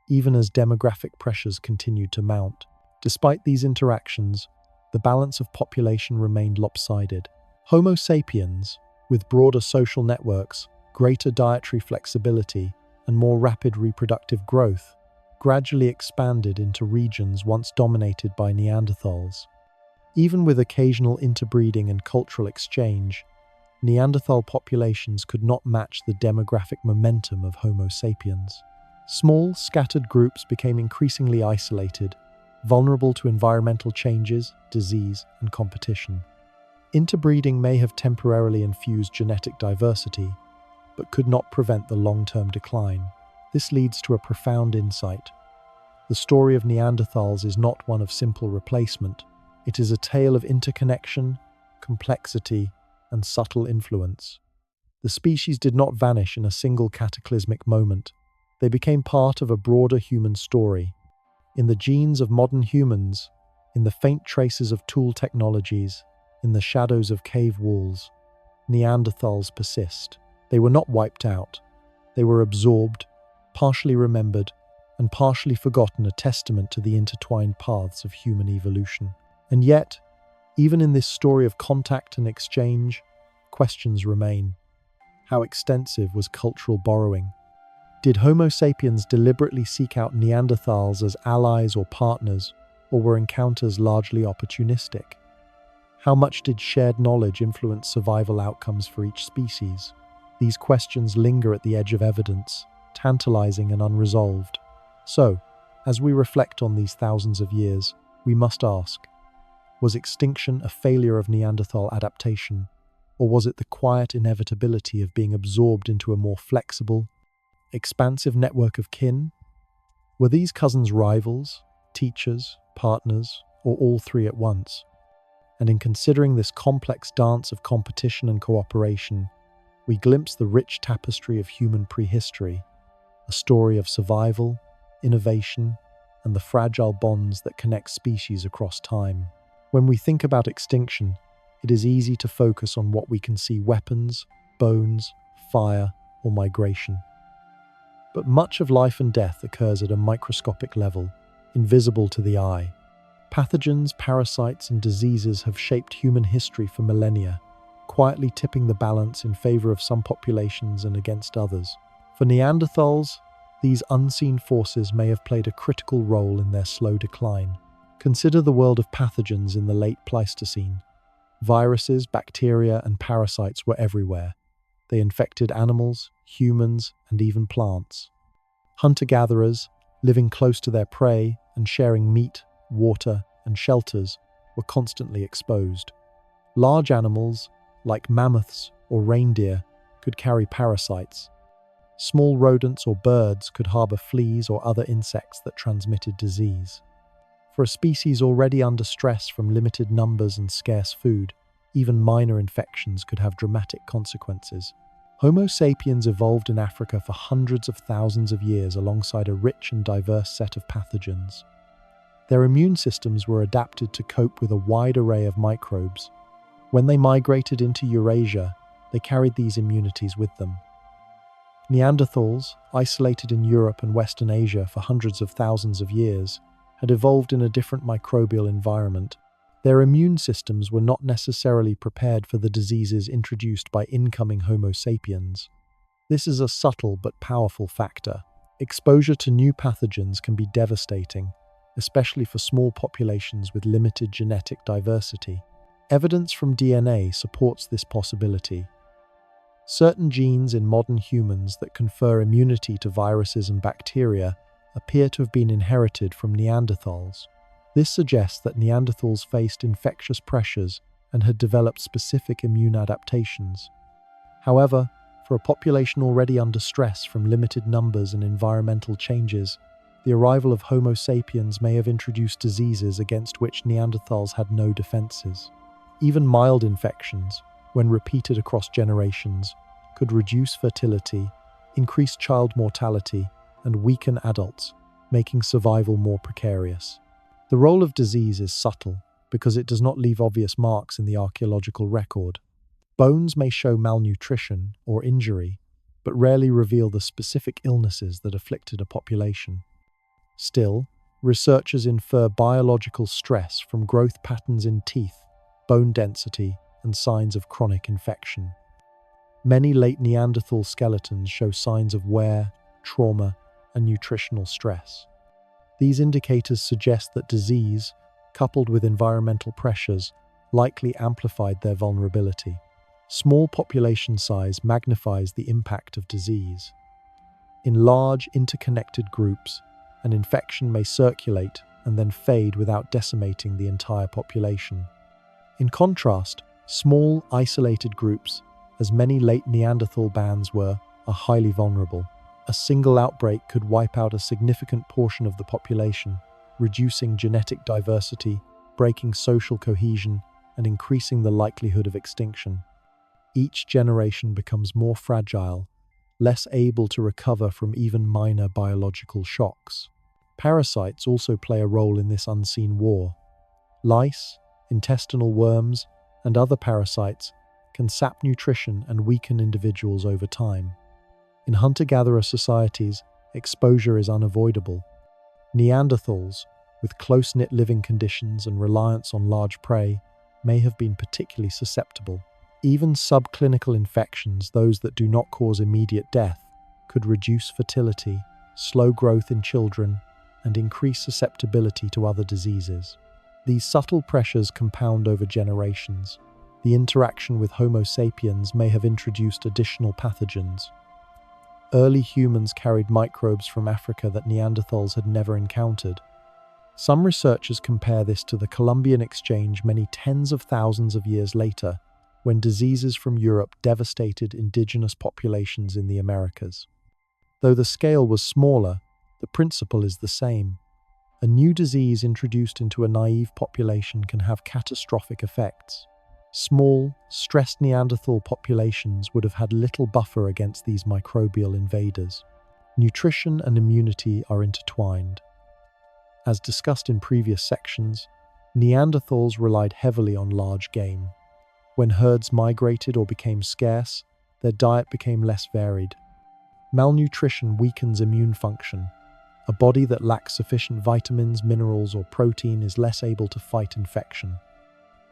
even as demographic pressures continued to mount. Despite these interactions, the balance of population remained lopsided. Homo sapiens, with broader social networks, greater dietary flexibility, and more rapid reproductive growth, gradually expanded into regions once dominated by Neanderthals. Even with occasional interbreeding and cultural exchange, Neanderthal populations could not match the demographic momentum of Homo sapiens. Small, scattered groups became increasingly isolated, vulnerable to environmental changes, disease, and competition. Interbreeding may have temporarily infused genetic diversity, but could not prevent the long-term decline. This leads to a profound insight. The story of Neanderthals is not one of simple replacement. It is a tale of interconnection, complexity, and subtle influence. The species did not vanish in a single cataclysmic moment. They became part of a broader human story. In the genes of modern humans, in the faint traces of tool technologies, in the shadows of cave walls, Neanderthals persist. They were not wiped out. They were absorbed, partially remembered, and partially forgotten, a testament to the intertwined paths of human evolution. And yet, even in this story of contact and exchange, questions remain. How extensive was cultural borrowing? Did Homo sapiens deliberately seek out Neanderthals as allies or partners, or were encounters largely opportunistic? How much did shared knowledge influence survival outcomes for each species? These questions linger at the edge of evidence, tantalizing and unresolved. So, as we reflect on these thousands of years, we must ask, was extinction a failure of Neanderthal adaptation, or was it the quiet inevitability of being absorbed into a more flexible, expansive network of kin? Were these cousins rivals, teachers, partners, or all three at once? And in considering this complex dance of competition and cooperation, we glimpse the rich tapestry of human prehistory, a story of survival, innovation, and the fragile bonds that connect species across time. When we think about extinction, it is easy to focus on what we can see: weapons, bones, fire, or migration. But much of life and death occurs at a microscopic level, invisible to the eye. Pathogens, parasites, and diseases have shaped human history for millennia, quietly tipping the balance in favor of some populations and against others. For Neanderthals, these unseen forces may have played a critical role in their slow decline. Consider the world of pathogens in the late Pleistocene. Viruses, bacteria, and parasites were everywhere. They infected animals, humans, and even plants. Hunter-gatherers, living close to their prey and sharing meat, water, and shelters, were constantly exposed. Large animals, like mammoths or reindeer, could carry parasites. Small rodents or birds could harbor fleas or other insects that transmitted disease. For a species already under stress from limited numbers and scarce food, even minor infections could have dramatic consequences. Homo sapiens evolved in Africa for hundreds of thousands of years alongside a rich and diverse set of pathogens. Their immune systems were adapted to cope with a wide array of microbes. When they migrated into Eurasia, they carried these immunities with them. Neanderthals, isolated in Europe and Western Asia for hundreds of thousands of years, had evolved in a different microbial environment. Their immune systems were not necessarily prepared for the diseases introduced by incoming Homo sapiens. This is a subtle but powerful factor. Exposure to new pathogens can be devastating, especially for small populations with limited genetic diversity. Evidence from DNA supports this possibility. Certain genes in modern humans that confer immunity to viruses and bacteria appear to have been inherited from Neanderthals. This suggests that Neanderthals faced infectious pressures and had developed specific immune adaptations. However, for a population already under stress from limited numbers and environmental changes, the arrival of Homo sapiens may have introduced diseases against which Neanderthals had no defenses. Even mild infections, when repeated across generations, could reduce fertility, increase child mortality, and weaken adults, making survival more precarious. The role of disease is subtle because it does not leave obvious marks in the archaeological record. Bones may show malnutrition or injury, but rarely reveal the specific illnesses that afflicted a population. Still, researchers infer biological stress from growth patterns in teeth, bone density, and signs of chronic infection. Many late Neanderthal skeletons show signs of wear, trauma, and nutritional stress. These indicators suggest that disease, coupled with environmental pressures, likely amplified their vulnerability. Small population size magnifies the impact of disease. In large, interconnected groups, an infection may circulate and then fade without decimating the entire population. In contrast, small, isolated groups, as many late Neanderthal bands were, are highly vulnerable. A single outbreak could wipe out a significant portion of the population, reducing genetic diversity, breaking social cohesion, and increasing the likelihood of extinction. Each generation becomes more fragile, less able to recover from even minor biological shocks. Parasites also play a role in this unseen war. Lice, intestinal worms, and other parasites can sap nutrition and weaken individuals over time. In hunter-gatherer societies, exposure is unavoidable. Neanderthals, with close-knit living conditions and reliance on large prey, may have been particularly susceptible. Even subclinical infections, those that do not cause immediate death, could reduce fertility, slow growth in children, and increase susceptibility to other diseases. These subtle pressures compound over generations. The interaction with Homo sapiens may have introduced additional pathogens. Early humans carried microbes from Africa that Neanderthals had never encountered. Some researchers compare this to the Columbian Exchange many tens of thousands of years later, when diseases from Europe devastated indigenous populations in the Americas. Though the scale was smaller, the principle is the same. A new disease introduced into a naive population can have catastrophic effects. Small, stressed Neanderthal populations would have had little buffer against these microbial invaders. Nutrition and immunity are intertwined. As discussed in previous sections, Neanderthals relied heavily on large game. When herds migrated or became scarce, their diet became less varied. Malnutrition weakens immune function. A body that lacks sufficient vitamins, minerals, or protein is less able to fight infection.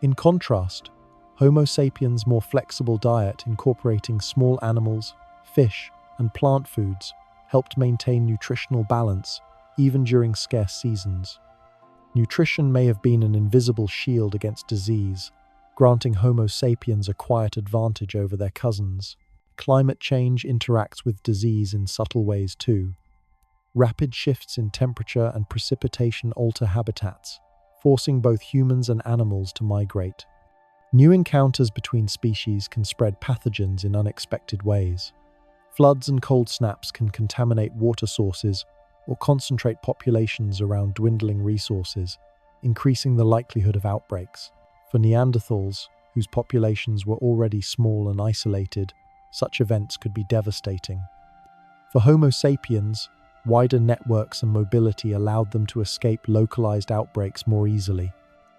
In contrast, Homo sapiens' more flexible diet, incorporating small animals, fish, and plant foods, helped maintain nutritional balance even during scarce seasons. Nutrition may have been an invisible shield against disease, granting Homo sapiens a quiet advantage over their cousins. Climate change interacts with disease in subtle ways too. Rapid shifts in temperature and precipitation alter habitats, forcing both humans and animals to migrate. New encounters between species can spread pathogens in unexpected ways. Floods and cold snaps can contaminate water sources or concentrate populations around dwindling resources, increasing the likelihood of outbreaks. For Neanderthals, whose populations were already small and isolated, such events could be devastating. For Homo sapiens, wider networks and mobility allowed them to escape localized outbreaks more easily.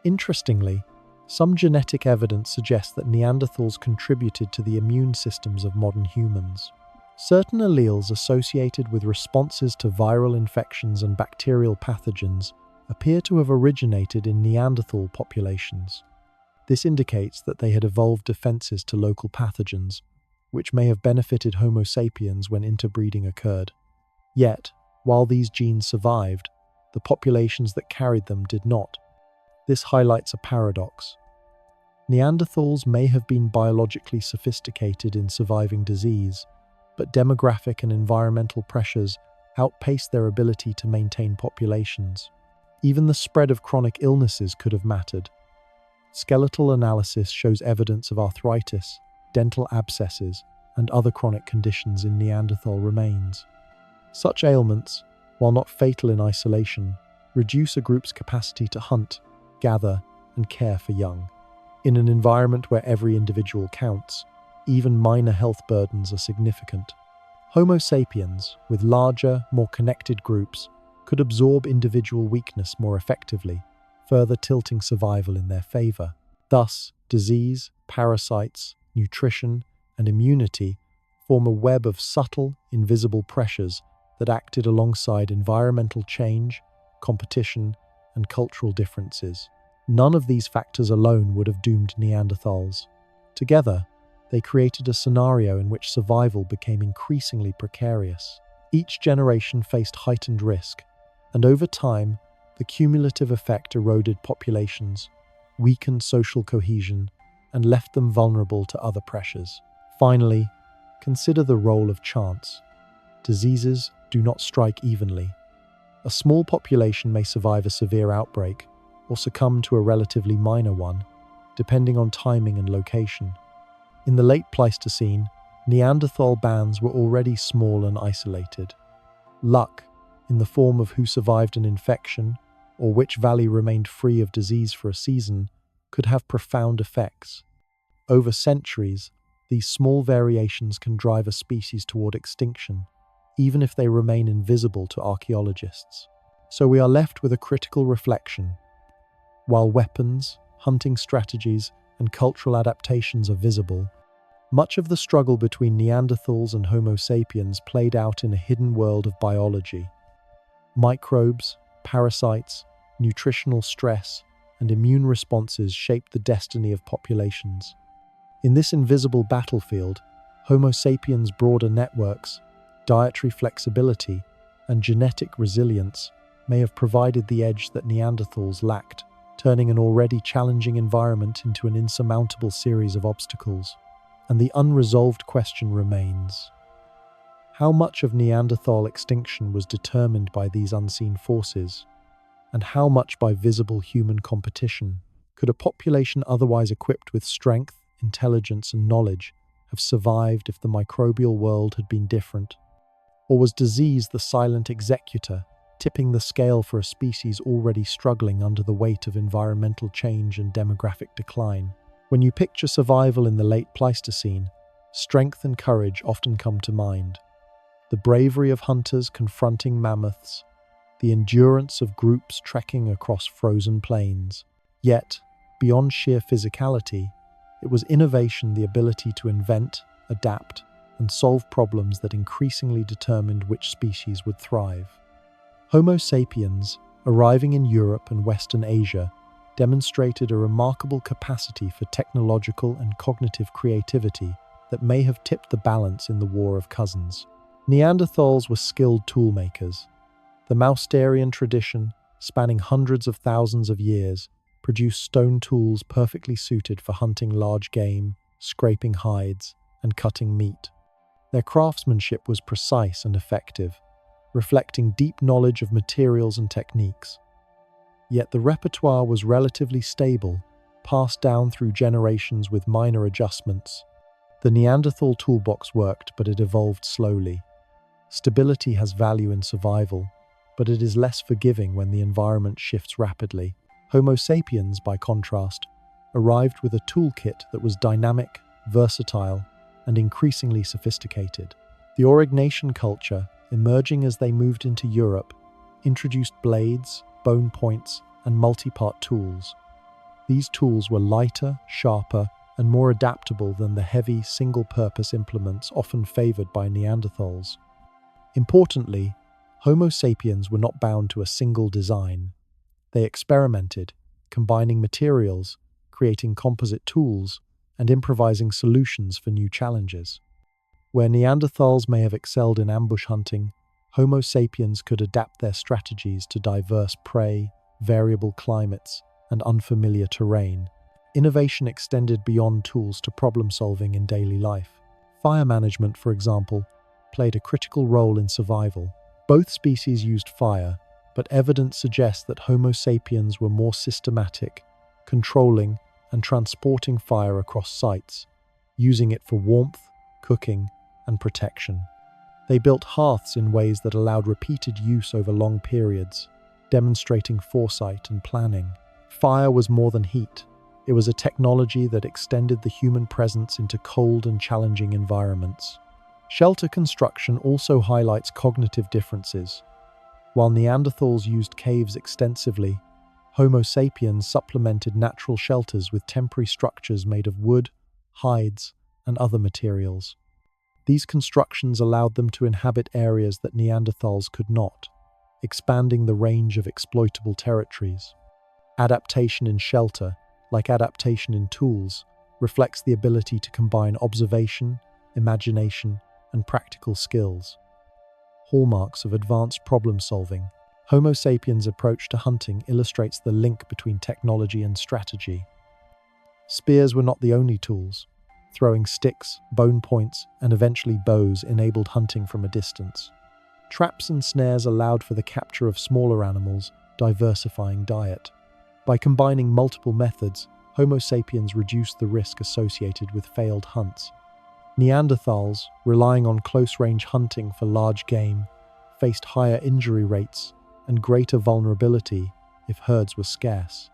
Interestingly, some genetic evidence suggests that Neanderthals contributed to the immune systems of modern humans. Certain alleles associated with responses to viral infections and bacterial pathogens appear to have originated in Neanderthal populations. This indicates that they had evolved defenses to local pathogens, which may have benefited Homo sapiens when interbreeding occurred. Yet, while these genes survived, the populations that carried them did not. This highlights a paradox. Neanderthals may have been biologically sophisticated in surviving disease, but demographic and environmental pressures outpaced their ability to maintain populations. Even the spread of chronic illnesses could have mattered. Skeletal analysis shows evidence of arthritis, dental abscesses, and other chronic conditions in Neanderthal remains. Such ailments, while not fatal in isolation, reduce a group's capacity to hunt, gather, and care for young. In an environment where every individual counts, even minor health burdens are significant. Homo sapiens, with larger, more connected groups, could absorb individual weakness more effectively, further tilting survival in their favor. Thus, disease, parasites, nutrition, and immunity form a web of subtle, invisible pressures that acted alongside environmental change, competition, and cultural differences. None of these factors alone would have doomed Neanderthals. Together, they created a scenario in which survival became increasingly precarious. Each generation faced heightened risk, and over time, the cumulative effect eroded populations, weakened social cohesion, and left them vulnerable to other pressures. Finally, consider the role of chance. Diseases do not strike evenly. A small population may survive a severe outbreak or succumb to a relatively minor one, depending on timing and location. In the late Pleistocene, Neanderthal bands were already small and isolated. Luck, in the form of who survived an infection or which valley remained free of disease for a season, could have profound effects. Over centuries, these small variations can drive a species toward extinction, even if they remain invisible to archaeologists. So we are left with a critical reflection. While weapons, hunting strategies, and cultural adaptations are visible, much of the struggle between Neanderthals and Homo sapiens played out in a hidden world of biology. Microbes, parasites, nutritional stress, and immune responses shaped the destiny of populations. In this invisible battlefield, Homo sapiens' broader networks, dietary flexibility, and genetic resilience may have provided the edge that Neanderthals lacked, turning an already challenging environment into an insurmountable series of obstacles. And the unresolved question remains: how much of Neanderthal extinction was determined by these unseen forces, and how much by visible human competition? Could a population otherwise equipped with strength, intelligence, and knowledge have survived if the microbial world had been different? Or was disease the silent executor, tipping the scale for a species already struggling under the weight of environmental change and demographic decline? When you picture survival in the late Pleistocene, strength and courage often come to mind. The bravery of hunters confronting mammoths, the endurance of groups trekking across frozen plains. Yet, beyond sheer physicality, it was innovation, the ability to invent, adapt, and solve problems that increasingly determined which species would thrive. Homo sapiens, arriving in Europe and Western Asia, demonstrated a remarkable capacity for technological and cognitive creativity that may have tipped the balance in the War of Cousins. Neanderthals were skilled toolmakers. The Mousterian tradition, spanning hundreds of thousands of years, produced stone tools perfectly suited for hunting large game, scraping hides, and cutting meat. Their craftsmanship was precise and effective, reflecting deep knowledge of materials and techniques. Yet the repertoire was relatively stable, passed down through generations with minor adjustments. The Neanderthal toolbox worked, but it evolved slowly. Stability has value in survival, but it is less forgiving when the environment shifts rapidly. Homo sapiens, by contrast, arrived with a toolkit that was dynamic, versatile, and increasingly sophisticated. The Aurignacian culture, emerging as they moved into Europe, introduced blades, bone points, and multi-part tools. These tools were lighter, sharper, and more adaptable than the heavy, single-purpose implements often favored by Neanderthals. Importantly, Homo sapiens were not bound to a single design. They experimented, combining materials, creating composite tools, and improvising solutions for new challenges. Where Neanderthals may have excelled in ambush hunting, Homo sapiens could adapt their strategies to diverse prey, variable climates, and unfamiliar terrain. innovation extended beyond tools to problem-solving in daily life. Fire management, for example, played a critical role in survival. Both species used fire, but evidence suggests that Homo sapiens were more systematic, controlling and transporting fire across sites, using it for warmth, cooking, and protection. They built hearths in ways that allowed repeated use over long periods, demonstrating foresight and planning. Fire was more than heat. It was a technology that extended the human presence into cold and challenging environments. Shelter construction also highlights cognitive differences. While Neanderthals used caves extensively, Homo sapiens supplemented natural shelters with temporary structures made of wood, hides, and other materials. These constructions allowed them to inhabit areas that Neanderthals could not, expanding the range of exploitable territories. Adaptation in shelter, like adaptation in tools, reflects the ability to combine observation, imagination, and practical skills. Hallmarks of advanced problem-solving. Homo sapiens' approach to hunting illustrates the link between technology and strategy. Spears were not the only tools. Throwing sticks, bone points, and eventually bows enabled hunting from a distance. Traps and snares allowed for the capture of smaller animals, diversifying diet. By combining multiple methods, Homo sapiens reduced the risk associated with failed hunts. Neanderthals, relying on close-range hunting for large game, faced higher injury rates and greater vulnerability if herds were scarce.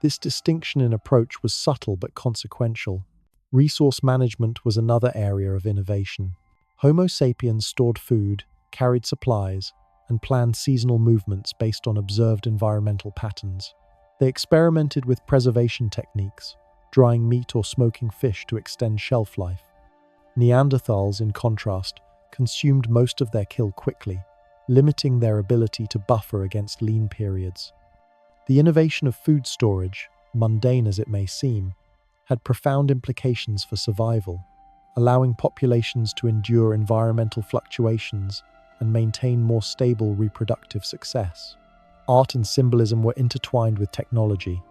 This distinction in approach was subtle but consequential. Resource management was another area of innovation. Homo sapiens stored food, carried supplies, and planned seasonal movements based on observed environmental patterns. They experimented with preservation techniques, drying meat or smoking fish to extend shelf life. Neanderthals, in contrast, consumed most of their kill quickly, limiting their ability to buffer against lean periods. The innovation of food storage, mundane as it may seem, had profound implications for survival, allowing populations to endure environmental fluctuations and maintain more stable reproductive success. Art and symbolism were intertwined with technology.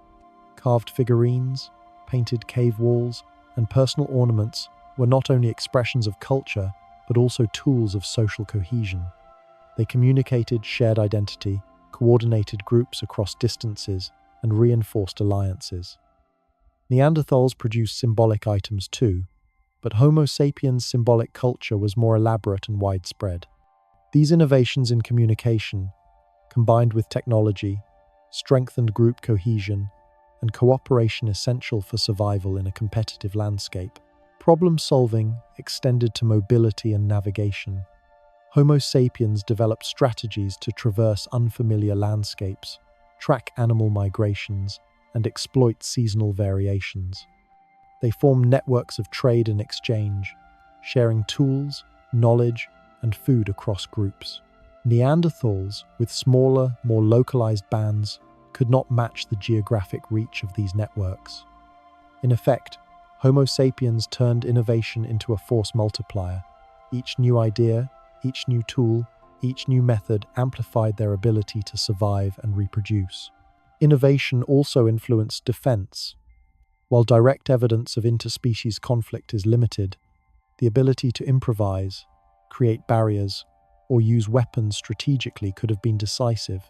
Carved figurines, painted cave walls, and personal ornaments were not only expressions of culture, but also tools of social cohesion. They communicated shared identity, coordinated groups across distances, and reinforced alliances. Neanderthals produced symbolic items too, but Homo sapiens' symbolic culture was more elaborate and widespread. These innovations in communication, combined with technology, strengthened group cohesion and cooperation essential for survival in a competitive landscape. Problem-solving extended to mobility and navigation. Homo sapiens developed strategies to traverse unfamiliar landscapes, track animal migrations, and exploit seasonal variations. They formed networks of trade and exchange, sharing tools, knowledge, and food across groups. Neanderthals, with smaller, more localized bands, could not match the geographic reach of these networks. In effect, Homo sapiens turned innovation into a force multiplier. Each new idea, each new tool, each new method amplified their ability to survive and reproduce. Innovation also influenced defense. While direct evidence of interspecies conflict is limited, the ability to improvise, create barriers, or use weapons strategically could have been decisive.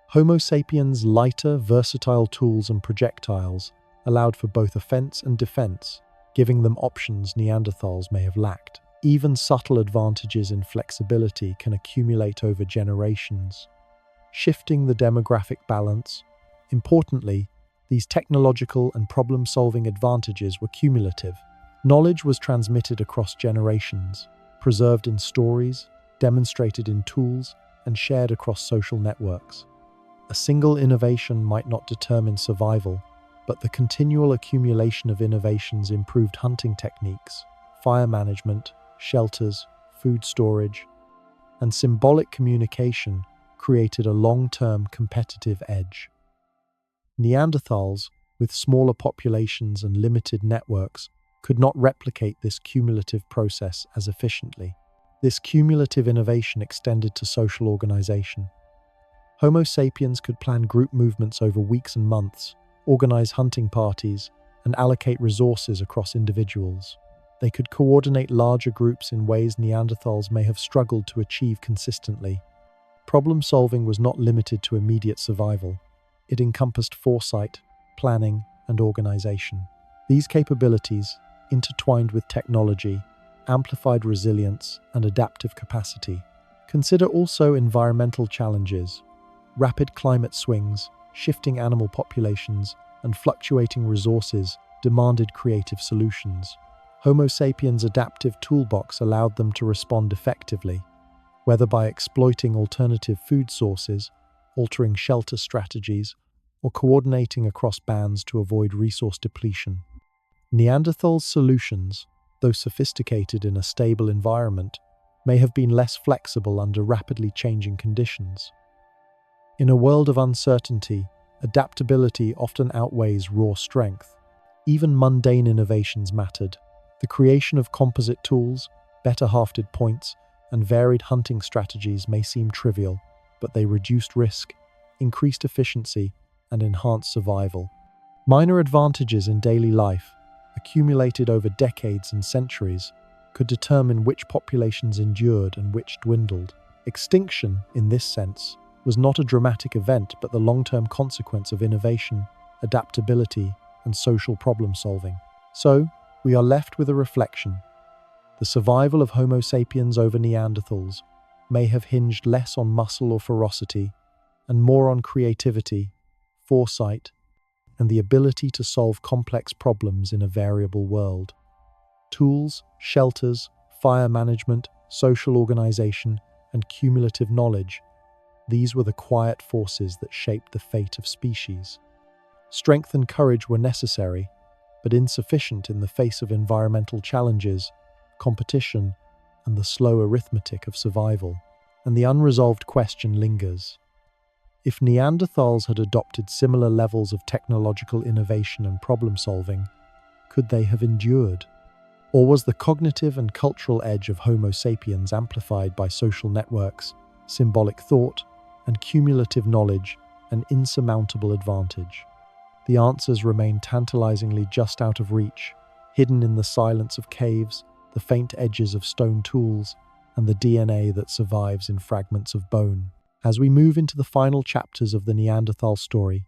Homo sapiens' lighter, versatile tools and projectiles allowed for both offense and defense, giving them options Neanderthals may have lacked. Even subtle advantages in flexibility can accumulate over generations, shifting the demographic balance. Importantly, these technological and problem-solving advantages were cumulative. Knowledge was transmitted across generations, preserved in stories, demonstrated in tools, and shared across social networks. A single innovation might not determine survival, but the continual accumulation of innovations improved hunting techniques, fire management, shelters, food storage, and symbolic communication created a long-term competitive edge. Neanderthals, with smaller populations and limited networks, could not replicate this cumulative process as efficiently. This cumulative innovation extended to social organization. Homo sapiens could plan group movements over weeks and months, organize hunting parties, and allocate resources across individuals. They could coordinate larger groups in ways Neanderthals may have struggled to achieve consistently. Problem solving was not limited to immediate survival. It encompassed foresight, planning, and organization. These capabilities, intertwined with technology, amplified resilience and adaptive capacity. Consider also environmental challenges. Rapid climate swings, shifting animal populations, and fluctuating resources demanded creative solutions. Homo sapiens' adaptive toolbox allowed them to respond effectively, whether by exploiting alternative food sources, altering shelter strategies, or coordinating across bands to avoid resource depletion. Neanderthals' solutions, though sophisticated in a stable environment, may have been less flexible under rapidly changing conditions. In a world of uncertainty, adaptability often outweighs raw strength. Even mundane innovations mattered. The creation of composite tools, better hafted points, and varied hunting strategies may seem trivial, but they reduced risk, increased efficiency, and enhanced survival. Minor advantages in daily life, accumulated over decades and centuries, could determine which populations endured and which dwindled. Extinction, in this sense, was not a dramatic event but the long-term consequence of innovation, adaptability, and social problem-solving. So, we are left with a reflection. The survival of Homo sapiens over Neanderthals may have hinged less on muscle or ferocity, and more on creativity, foresight, and the ability to solve complex problems in a variable world. Tools, shelters, fire management, social organization, and cumulative knowledge, these were the quiet forces that shaped the fate of species. Strength and courage were necessary, but insufficient in the face of environmental challenges, competition, and the slow arithmetic of survival. And the unresolved question lingers. If Neanderthals had adopted similar levels of technological innovation and problem-solving, could they have endured? Or was the cognitive and cultural edge of Homo sapiens amplified by social networks, symbolic thought, and cumulative knowledge an insurmountable advantage? The answers remain tantalizingly just out of reach, hidden in the silence of caves, the faint edges of stone tools, and the DNA that survives in fragments of bone. As we move into the final chapters of the Neanderthal story,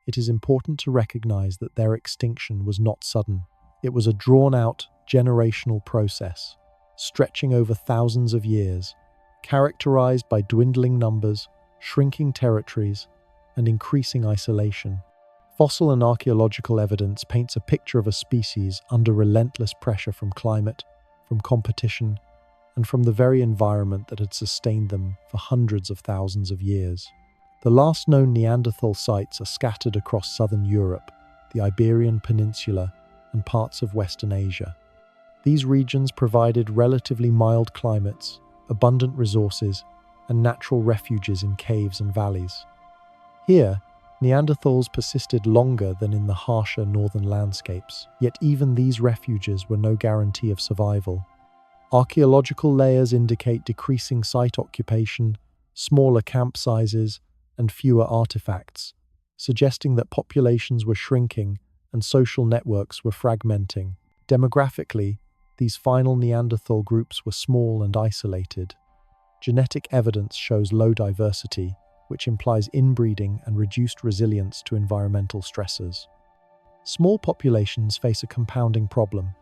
it is important to recognize that their extinction was not sudden. It was a drawn-out, generational process, stretching over thousands of years, characterized by dwindling numbers, shrinking territories, and increasing isolation. Fossil and archaeological evidence paints a picture of a species under relentless pressure from climate, from competition, and from the very environment that had sustained them for hundreds of thousands of years. The last known Neanderthal sites are scattered across southern Europe, the Iberian Peninsula, and parts of Western Asia. These regions provided relatively mild climates, abundant resources, and natural refuges in caves and valleys. Here, Neanderthals persisted longer than in the harsher northern landscapes, yet even these refuges were no guarantee of survival. Archaeological layers indicate decreasing site occupation, smaller camp sizes, and fewer artifacts, suggesting that populations were shrinking and social networks were fragmenting. Demographically, these final Neanderthal groups were small and isolated. Genetic evidence shows low diversity, which implies inbreeding and reduced resilience to environmental stressors. Small populations face a compounding problem.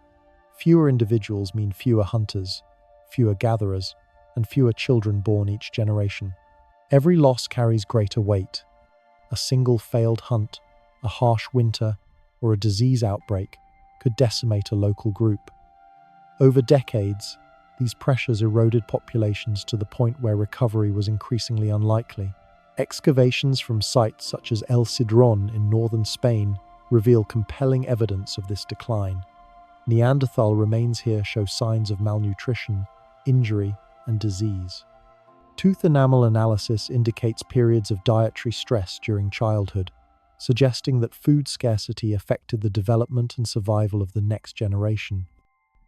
Fewer individuals mean fewer hunters, fewer gatherers, and fewer children born each generation. Every loss carries greater weight. A single failed hunt, a harsh winter, or a disease outbreak could decimate a local group. Over decades, these pressures eroded populations to the point where recovery was increasingly unlikely. Excavations from sites such as El Cidrón in northern Spain reveal compelling evidence of this decline. Neanderthal remains here show signs of malnutrition, injury, and disease. Tooth enamel analysis indicates periods of dietary stress during childhood, suggesting that food scarcity affected the development and survival of the next generation.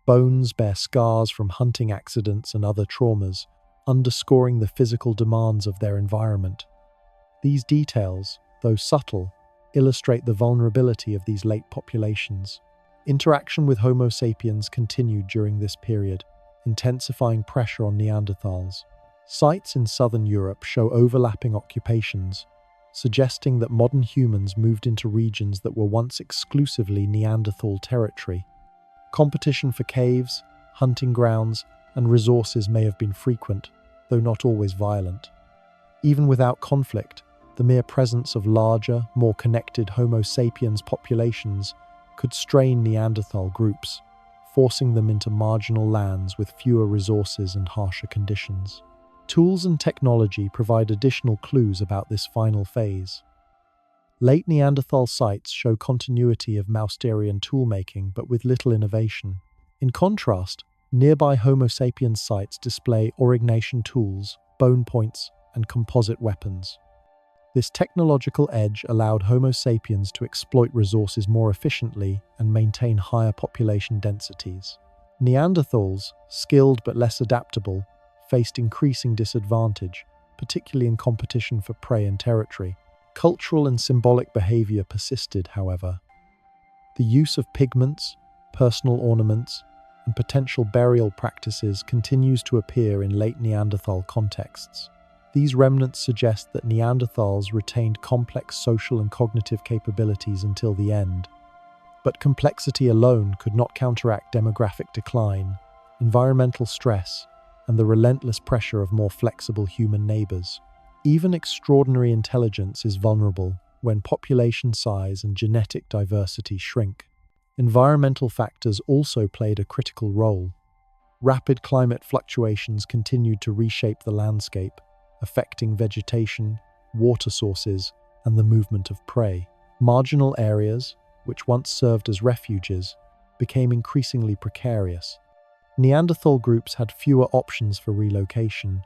Bones bear scars from hunting accidents and other traumas, underscoring the physical demands of their environment. These details, though subtle, illustrate the vulnerability of these late populations. Interaction with Homo sapiens continued during this period, intensifying pressure on Neanderthals. Sites in southern Europe show overlapping occupations, suggesting that modern humans moved into regions that were once exclusively Neanderthal territory. Competition for caves, hunting grounds, and resources may have been frequent, though not always violent. Even without conflict, the mere presence of larger, more connected Homo sapiens populations could strain Neanderthal groups, forcing them into marginal lands with fewer resources and harsher conditions. Tools and technology provide additional clues about this final phase. Late Neanderthal sites show continuity of Mousterian toolmaking, but with little innovation. In contrast, nearby Homo sapiens sites display aurignation tools, bone points, and composite weapons. This technological edge allowed Homo sapiens to exploit resources more efficiently and maintain higher population densities. Neanderthals, skilled but less adaptable, faced increasing disadvantage, particularly in competition for prey and territory. Cultural and symbolic behavior persisted, however. The use of pigments, personal ornaments, and potential burial practices continues to appear in late Neanderthal contexts. These remnants suggest that Neanderthals retained complex social and cognitive capabilities until the end. But complexity alone could not counteract demographic decline, environmental stress, and the relentless pressure of more flexible human neighbors. Even extraordinary intelligence is vulnerable when population size and genetic diversity shrink. Environmental factors also played a critical role. Rapid climate fluctuations continued to reshape the landscape, affecting vegetation, water sources, and the movement of prey. Marginal areas, which once served as refuges, became increasingly precarious. Neanderthal groups had fewer options for relocation,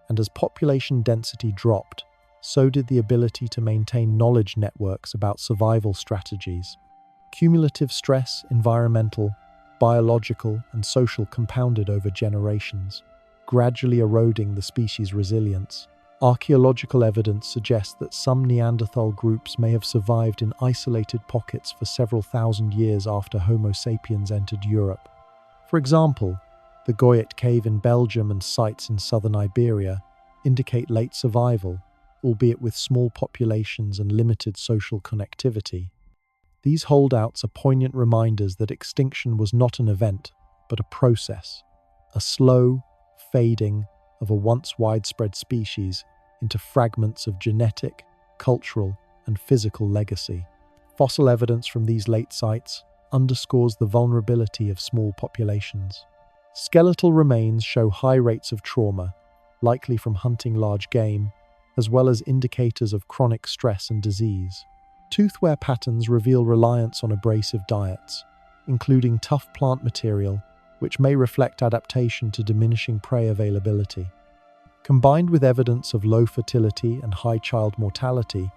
and as population density dropped, so did the ability to maintain knowledge networks about survival strategies. Cumulative stress, environmental, biological, and social compounded over generations, gradually eroding the species' resilience. Archaeological evidence suggests that some Neanderthal groups may have survived in isolated pockets for several thousand years after Homo sapiens entered Europe. For example, the Goyet cave in Belgium and sites in southern Iberia indicate late survival, albeit with small populations and limited social connectivity. These holdouts are poignant reminders that extinction was not an event, but a process, a slow fading of a once widespread species into fragments of genetic, cultural, and physical legacy. Fossil evidence from these late sites underscores the vulnerability of small populations. Skeletal remains show high rates of trauma, likely from hunting large game, as well as indicators of chronic stress and disease. Tooth wear patterns reveal reliance on abrasive diets, including tough plant material, which may reflect adaptation to diminishing prey availability. Combined with evidence of low fertility and high child mortality,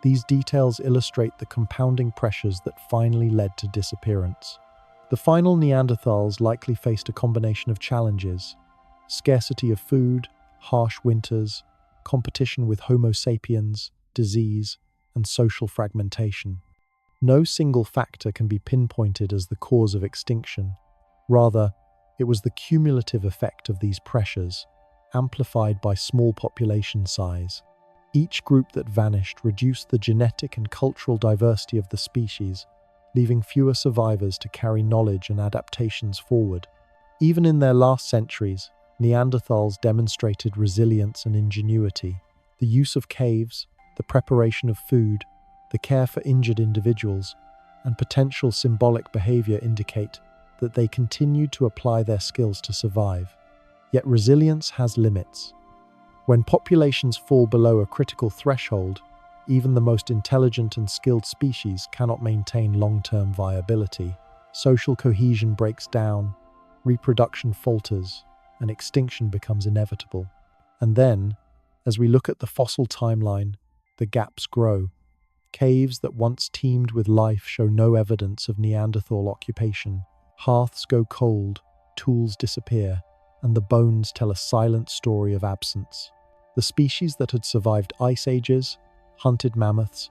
these details illustrate the compounding pressures that finally led to disappearance. The final Neanderthals likely faced a combination of challenges: scarcity of food, harsh winters, competition with Homo sapiens, disease, and social fragmentation. No single factor can be pinpointed as the cause of extinction. Rather, it was the cumulative effect of these pressures, amplified by small population size. Each group that vanished reduced the genetic and cultural diversity of the species, leaving fewer survivors to carry knowledge and adaptations forward. Even in their last centuries, Neanderthals demonstrated resilience and ingenuity. The use of caves, the preparation of food, the care for injured individuals, and potential symbolic behavior indicate that they continued to apply their skills to survive. Yet resilience has limits. When populations fall below a critical threshold, even the most intelligent and skilled species cannot maintain long-term viability. Social cohesion breaks down, reproduction falters, and extinction becomes inevitable. And then, as we look at the fossil timeline, the gaps grow. Caves that once teemed with life show no evidence of Neanderthal occupation. Hearths go cold, tools disappear, and the bones tell a silent story of absence. The species that had survived ice ages, hunted mammoths,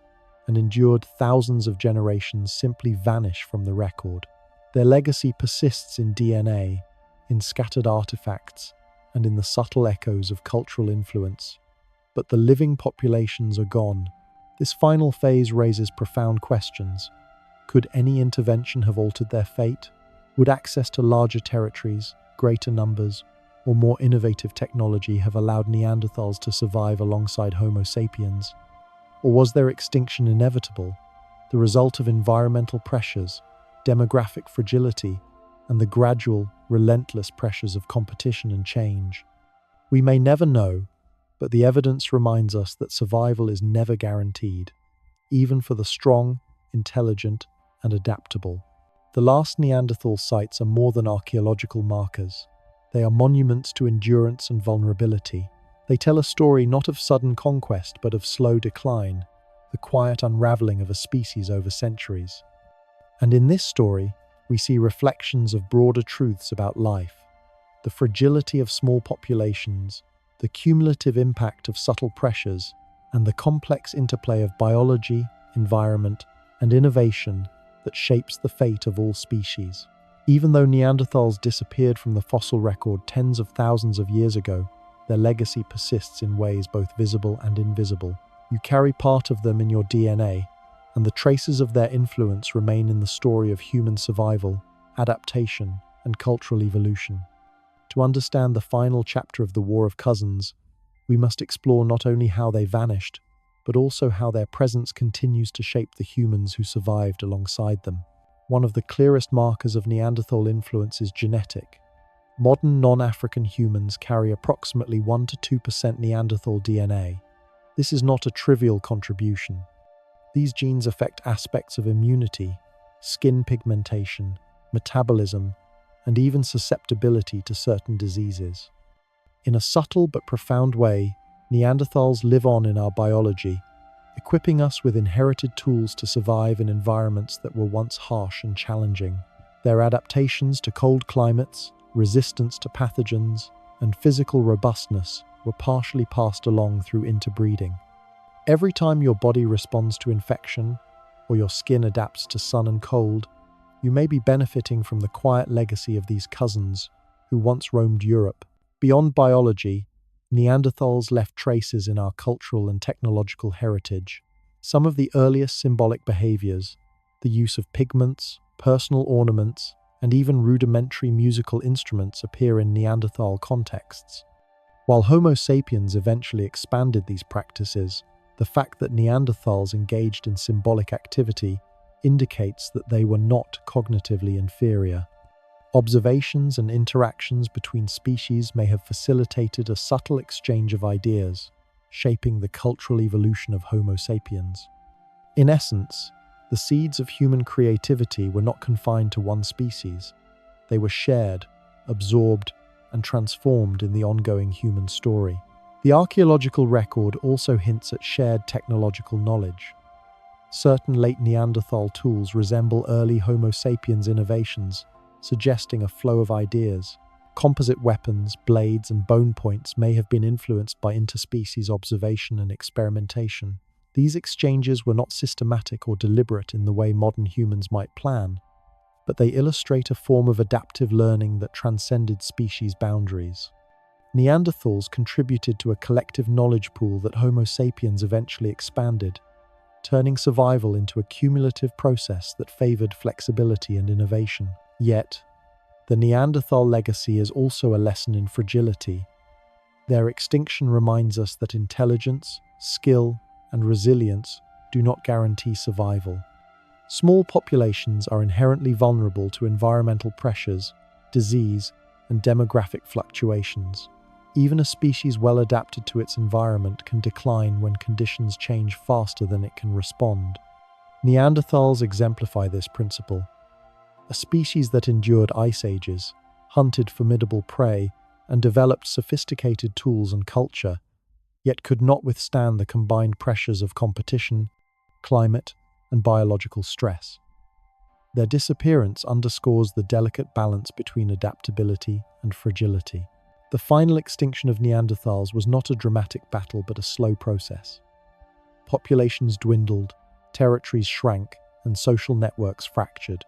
and endured thousands of generations simply vanish from the record. Their legacy persists in DNA, in scattered artifacts, and in the subtle echoes of cultural influence. But the living populations are gone. This final phase raises profound questions. Could any intervention have altered their fate? Would access to larger territories, greater numbers, or more innovative technology have allowed Neanderthals to survive alongside Homo sapiens? Or was their extinction inevitable, the result of environmental pressures, demographic fragility, and the gradual, relentless pressures of competition and change? We may never know, but the evidence reminds us that survival is never guaranteed, even for the strong, intelligent, and adaptable. The last Neanderthal sites are more than archaeological markers. They are monuments to endurance and vulnerability. They tell a story not of sudden conquest, but of slow decline, the quiet unraveling of a species over centuries. And in this story, we see reflections of broader truths about life, the fragility of small populations, the cumulative impact of subtle pressures, and the complex interplay of biology, environment, and innovation that shapes the fate of all species. Even though Neanderthals disappeared from the fossil record tens of thousands of years ago, their legacy persists in ways both visible and invisible. You carry part of them in your DNA, and the traces of their influence remain in the story of human survival, adaptation, and cultural evolution. To understand the final chapter of the War of Cousins, we must explore not only how they vanished, but also how their presence continues to shape the humans who survived alongside them. One of the clearest markers of Neanderthal influence is genetic. Modern non-African humans carry approximately 1 to 2% Neanderthal DNA. This is not a trivial contribution. These genes affect aspects of immunity, skin pigmentation, metabolism, and even susceptibility to certain diseases. In a subtle but profound way, Neanderthals live on in our biology, equipping us with inherited tools to survive in environments that were once harsh and challenging. Their adaptations to cold climates, resistance to pathogens, and physical robustness were partially passed along through interbreeding. Every time your body responds to infection, or your skin adapts to sun and cold, you may be benefiting from the quiet legacy of these cousins who once roamed Europe. Beyond biology, Neanderthals left traces in our cultural and technological heritage. Some of the earliest symbolic behaviors, the use of pigments, personal ornaments, and even rudimentary musical instruments appear in Neanderthal contexts. While Homo sapiens eventually expanded these practices, the fact that Neanderthals engaged in symbolic activity indicates that they were not cognitively inferior. Observations and interactions between species may have facilitated a subtle exchange of ideas, shaping the cultural evolution of Homo sapiens. In essence, the seeds of human creativity were not confined to one species. They were shared, absorbed, and transformed in the ongoing human story. The archaeological record also hints at shared technological knowledge. Certain late Neanderthal tools resemble early Homo sapiens innovations, suggesting a flow of ideas. Composite weapons, blades, and bone points may have been influenced by interspecies observation and experimentation. These exchanges were not systematic or deliberate in the way modern humans might plan, but they illustrate a form of adaptive learning that transcended species boundaries. Neanderthals contributed to a collective knowledge pool that Homo sapiens eventually expanded, turning survival into a cumulative process that favored flexibility and innovation. Yet, the Neanderthal legacy is also a lesson in fragility. Their extinction reminds us that intelligence, skill, and resilience do not guarantee survival. Small populations are inherently vulnerable to environmental pressures, disease, and demographic fluctuations. Even a species well adapted to its environment can decline when conditions change faster than it can respond. Neanderthals exemplify this principle. A species that endured ice ages, hunted formidable prey, and developed sophisticated tools and culture, yet could not withstand the combined pressures of competition, climate, and biological stress. Their disappearance underscores the delicate balance between adaptability and fragility. The final extinction of Neanderthals was not a dramatic battle but a slow process. Populations dwindled, territories shrank and social networks fractured.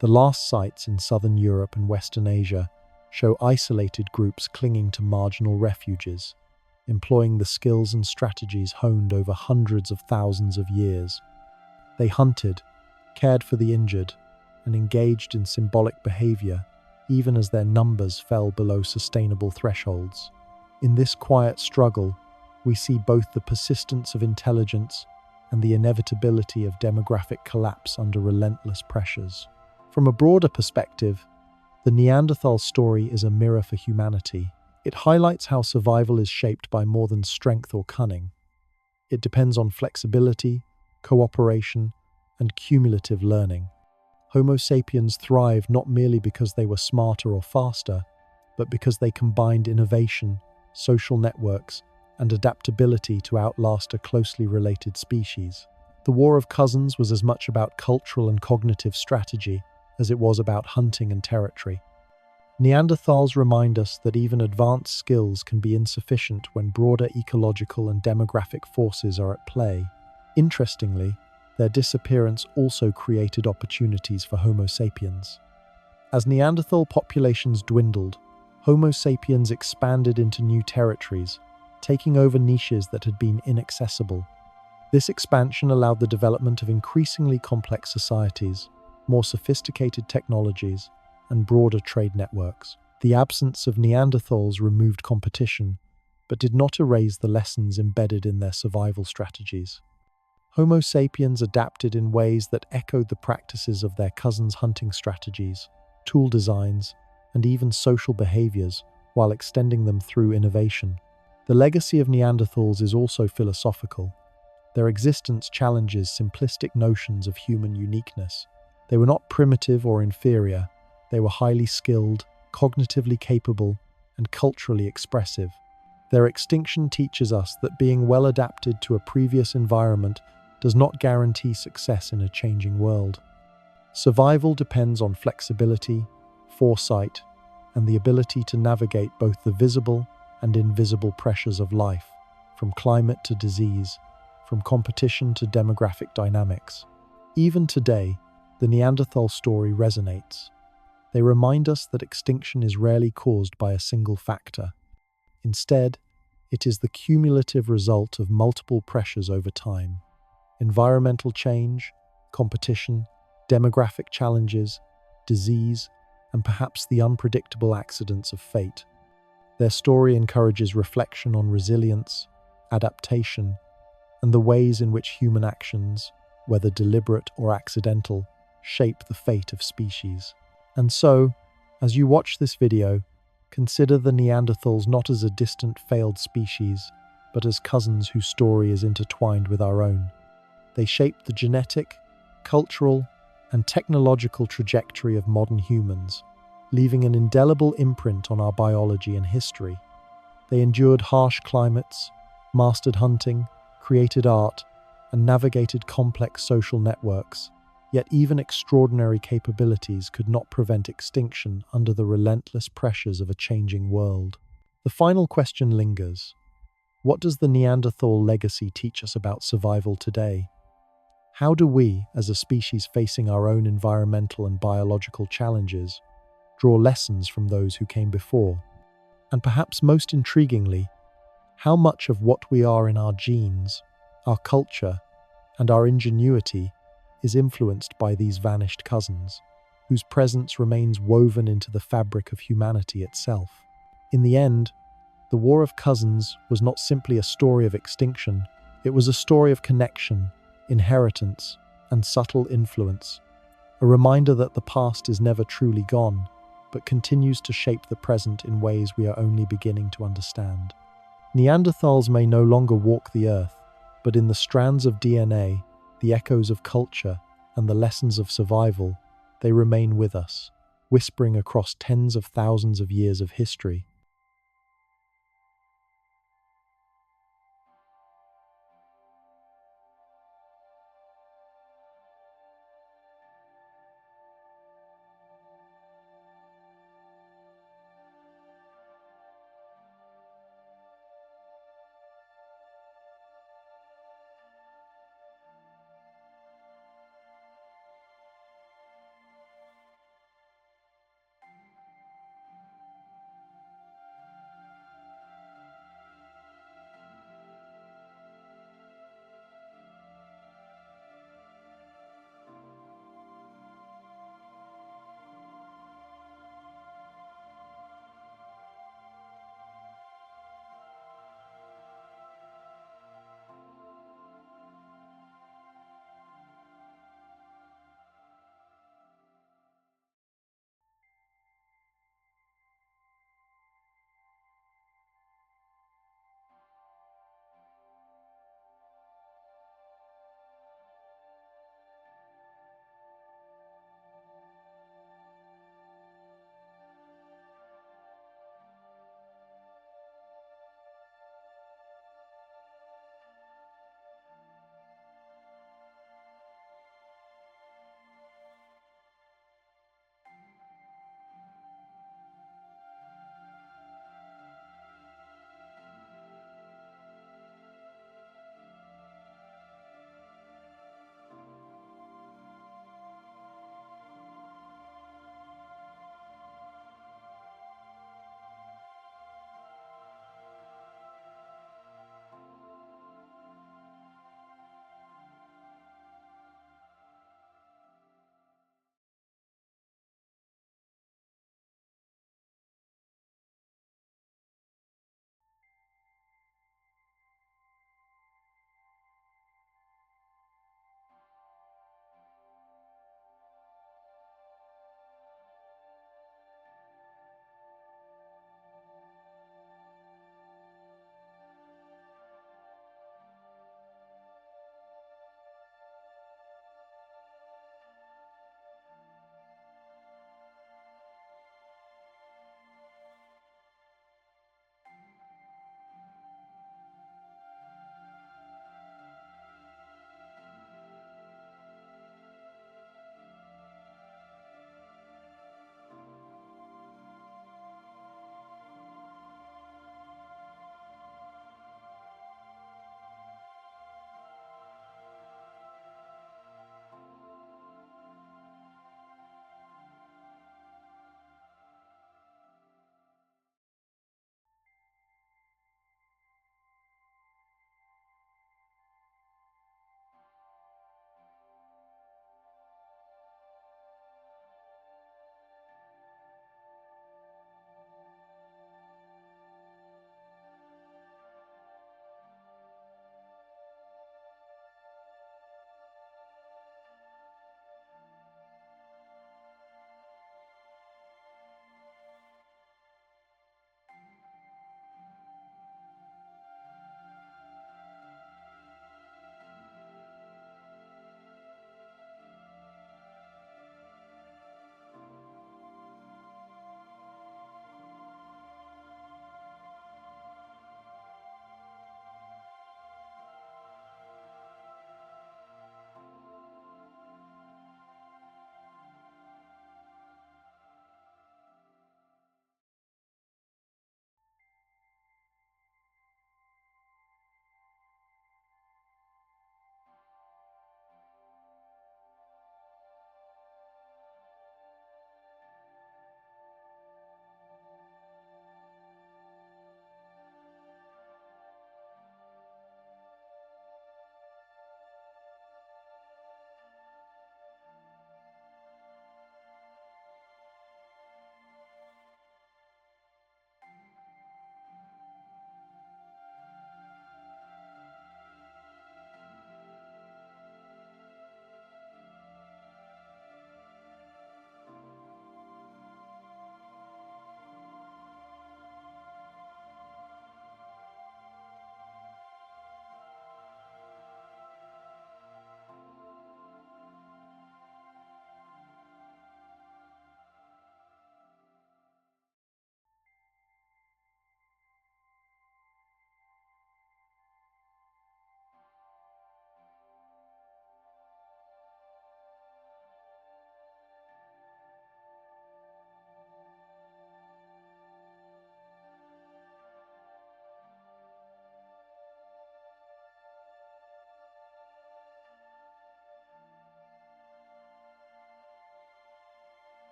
The last sites in southern Europe and Western Asia show isolated groups clinging to marginal refuges, employing the skills and strategies honed over hundreds of thousands of years. They hunted, cared for the injured, and engaged in symbolic behavior even as their numbers fell below sustainable thresholds. In this quiet struggle, we see both the persistence of intelligence and the inevitability of demographic collapse under relentless pressures. From a broader perspective, the Neanderthal story is a mirror for humanity. It highlights how survival is shaped by more than strength or cunning. It depends on flexibility, cooperation, and cumulative learning. Homo sapiens thrived not merely because they were smarter or faster, but because they combined innovation, social networks, and adaptability to outlast a closely related species. The War of Cousins was as much about cultural and cognitive strategy as it was about hunting and territory. Neanderthals remind us that even advanced skills can be insufficient when broader ecological and demographic forces are at play. Interestingly, their disappearance also created opportunities for Homo sapiens. As Neanderthal populations dwindled, Homo sapiens expanded into new territories, taking over niches that had been inaccessible. This expansion allowed the development of increasingly complex societies, more sophisticated technologies, and broader trade networks. The absence of Neanderthals removed competition, but did not erase the lessons embedded in their survival strategies. Homo sapiens adapted in ways that echoed the practices of their cousins' hunting strategies, tool designs, and even social behaviors, while extending them through innovation. The legacy of Neanderthals is also philosophical. Their existence challenges simplistic notions of human uniqueness. They were not primitive or inferior. They were highly skilled, cognitively capable, and culturally expressive. Their extinction teaches us that being well adapted to a previous environment does not guarantee success in a changing world. Survival depends on flexibility, foresight, and the ability to navigate both the visible and invisible pressures of life, from climate to disease, from competition to demographic dynamics. Even today, the Neanderthal story resonates. They remind us that extinction is rarely caused by a single factor. Instead, it is the cumulative result of multiple pressures over time: environmental change, competition, demographic challenges, disease, and perhaps the unpredictable accidents of fate. Their story encourages reflection on resilience, adaptation, and the ways in which human actions, whether deliberate or accidental, shape the fate of species. And so, as you watch this video, consider the Neanderthals not as a distant failed species, but as cousins whose story is intertwined with our own. They shaped the genetic, cultural, and technological trajectory of modern humans, leaving an indelible imprint on our biology and history. They endured harsh climates, mastered hunting, created art, and navigated complex social networks. Yet even extraordinary capabilities could not prevent extinction under the relentless pressures of a changing world. The final question lingers. What does the Neanderthal legacy teach us about survival today? How do we, as a species facing our own environmental and biological challenges, draw lessons from those who came before? And perhaps most intriguingly, how much of what we are in our genes, our culture, and our ingenuity is influenced by these vanished cousins, whose presence remains woven into the fabric of humanity itself? In the end, the War of Cousins was not simply a story of extinction, it was a story of connection, inheritance, and subtle influence, a reminder that the past is never truly gone, but continues to shape the present in ways we are only beginning to understand. Neanderthals may no longer walk the earth, but in the strands of DNA, the echoes of culture, and the lessons of survival, they remain with us, whispering across tens of thousands of years of history.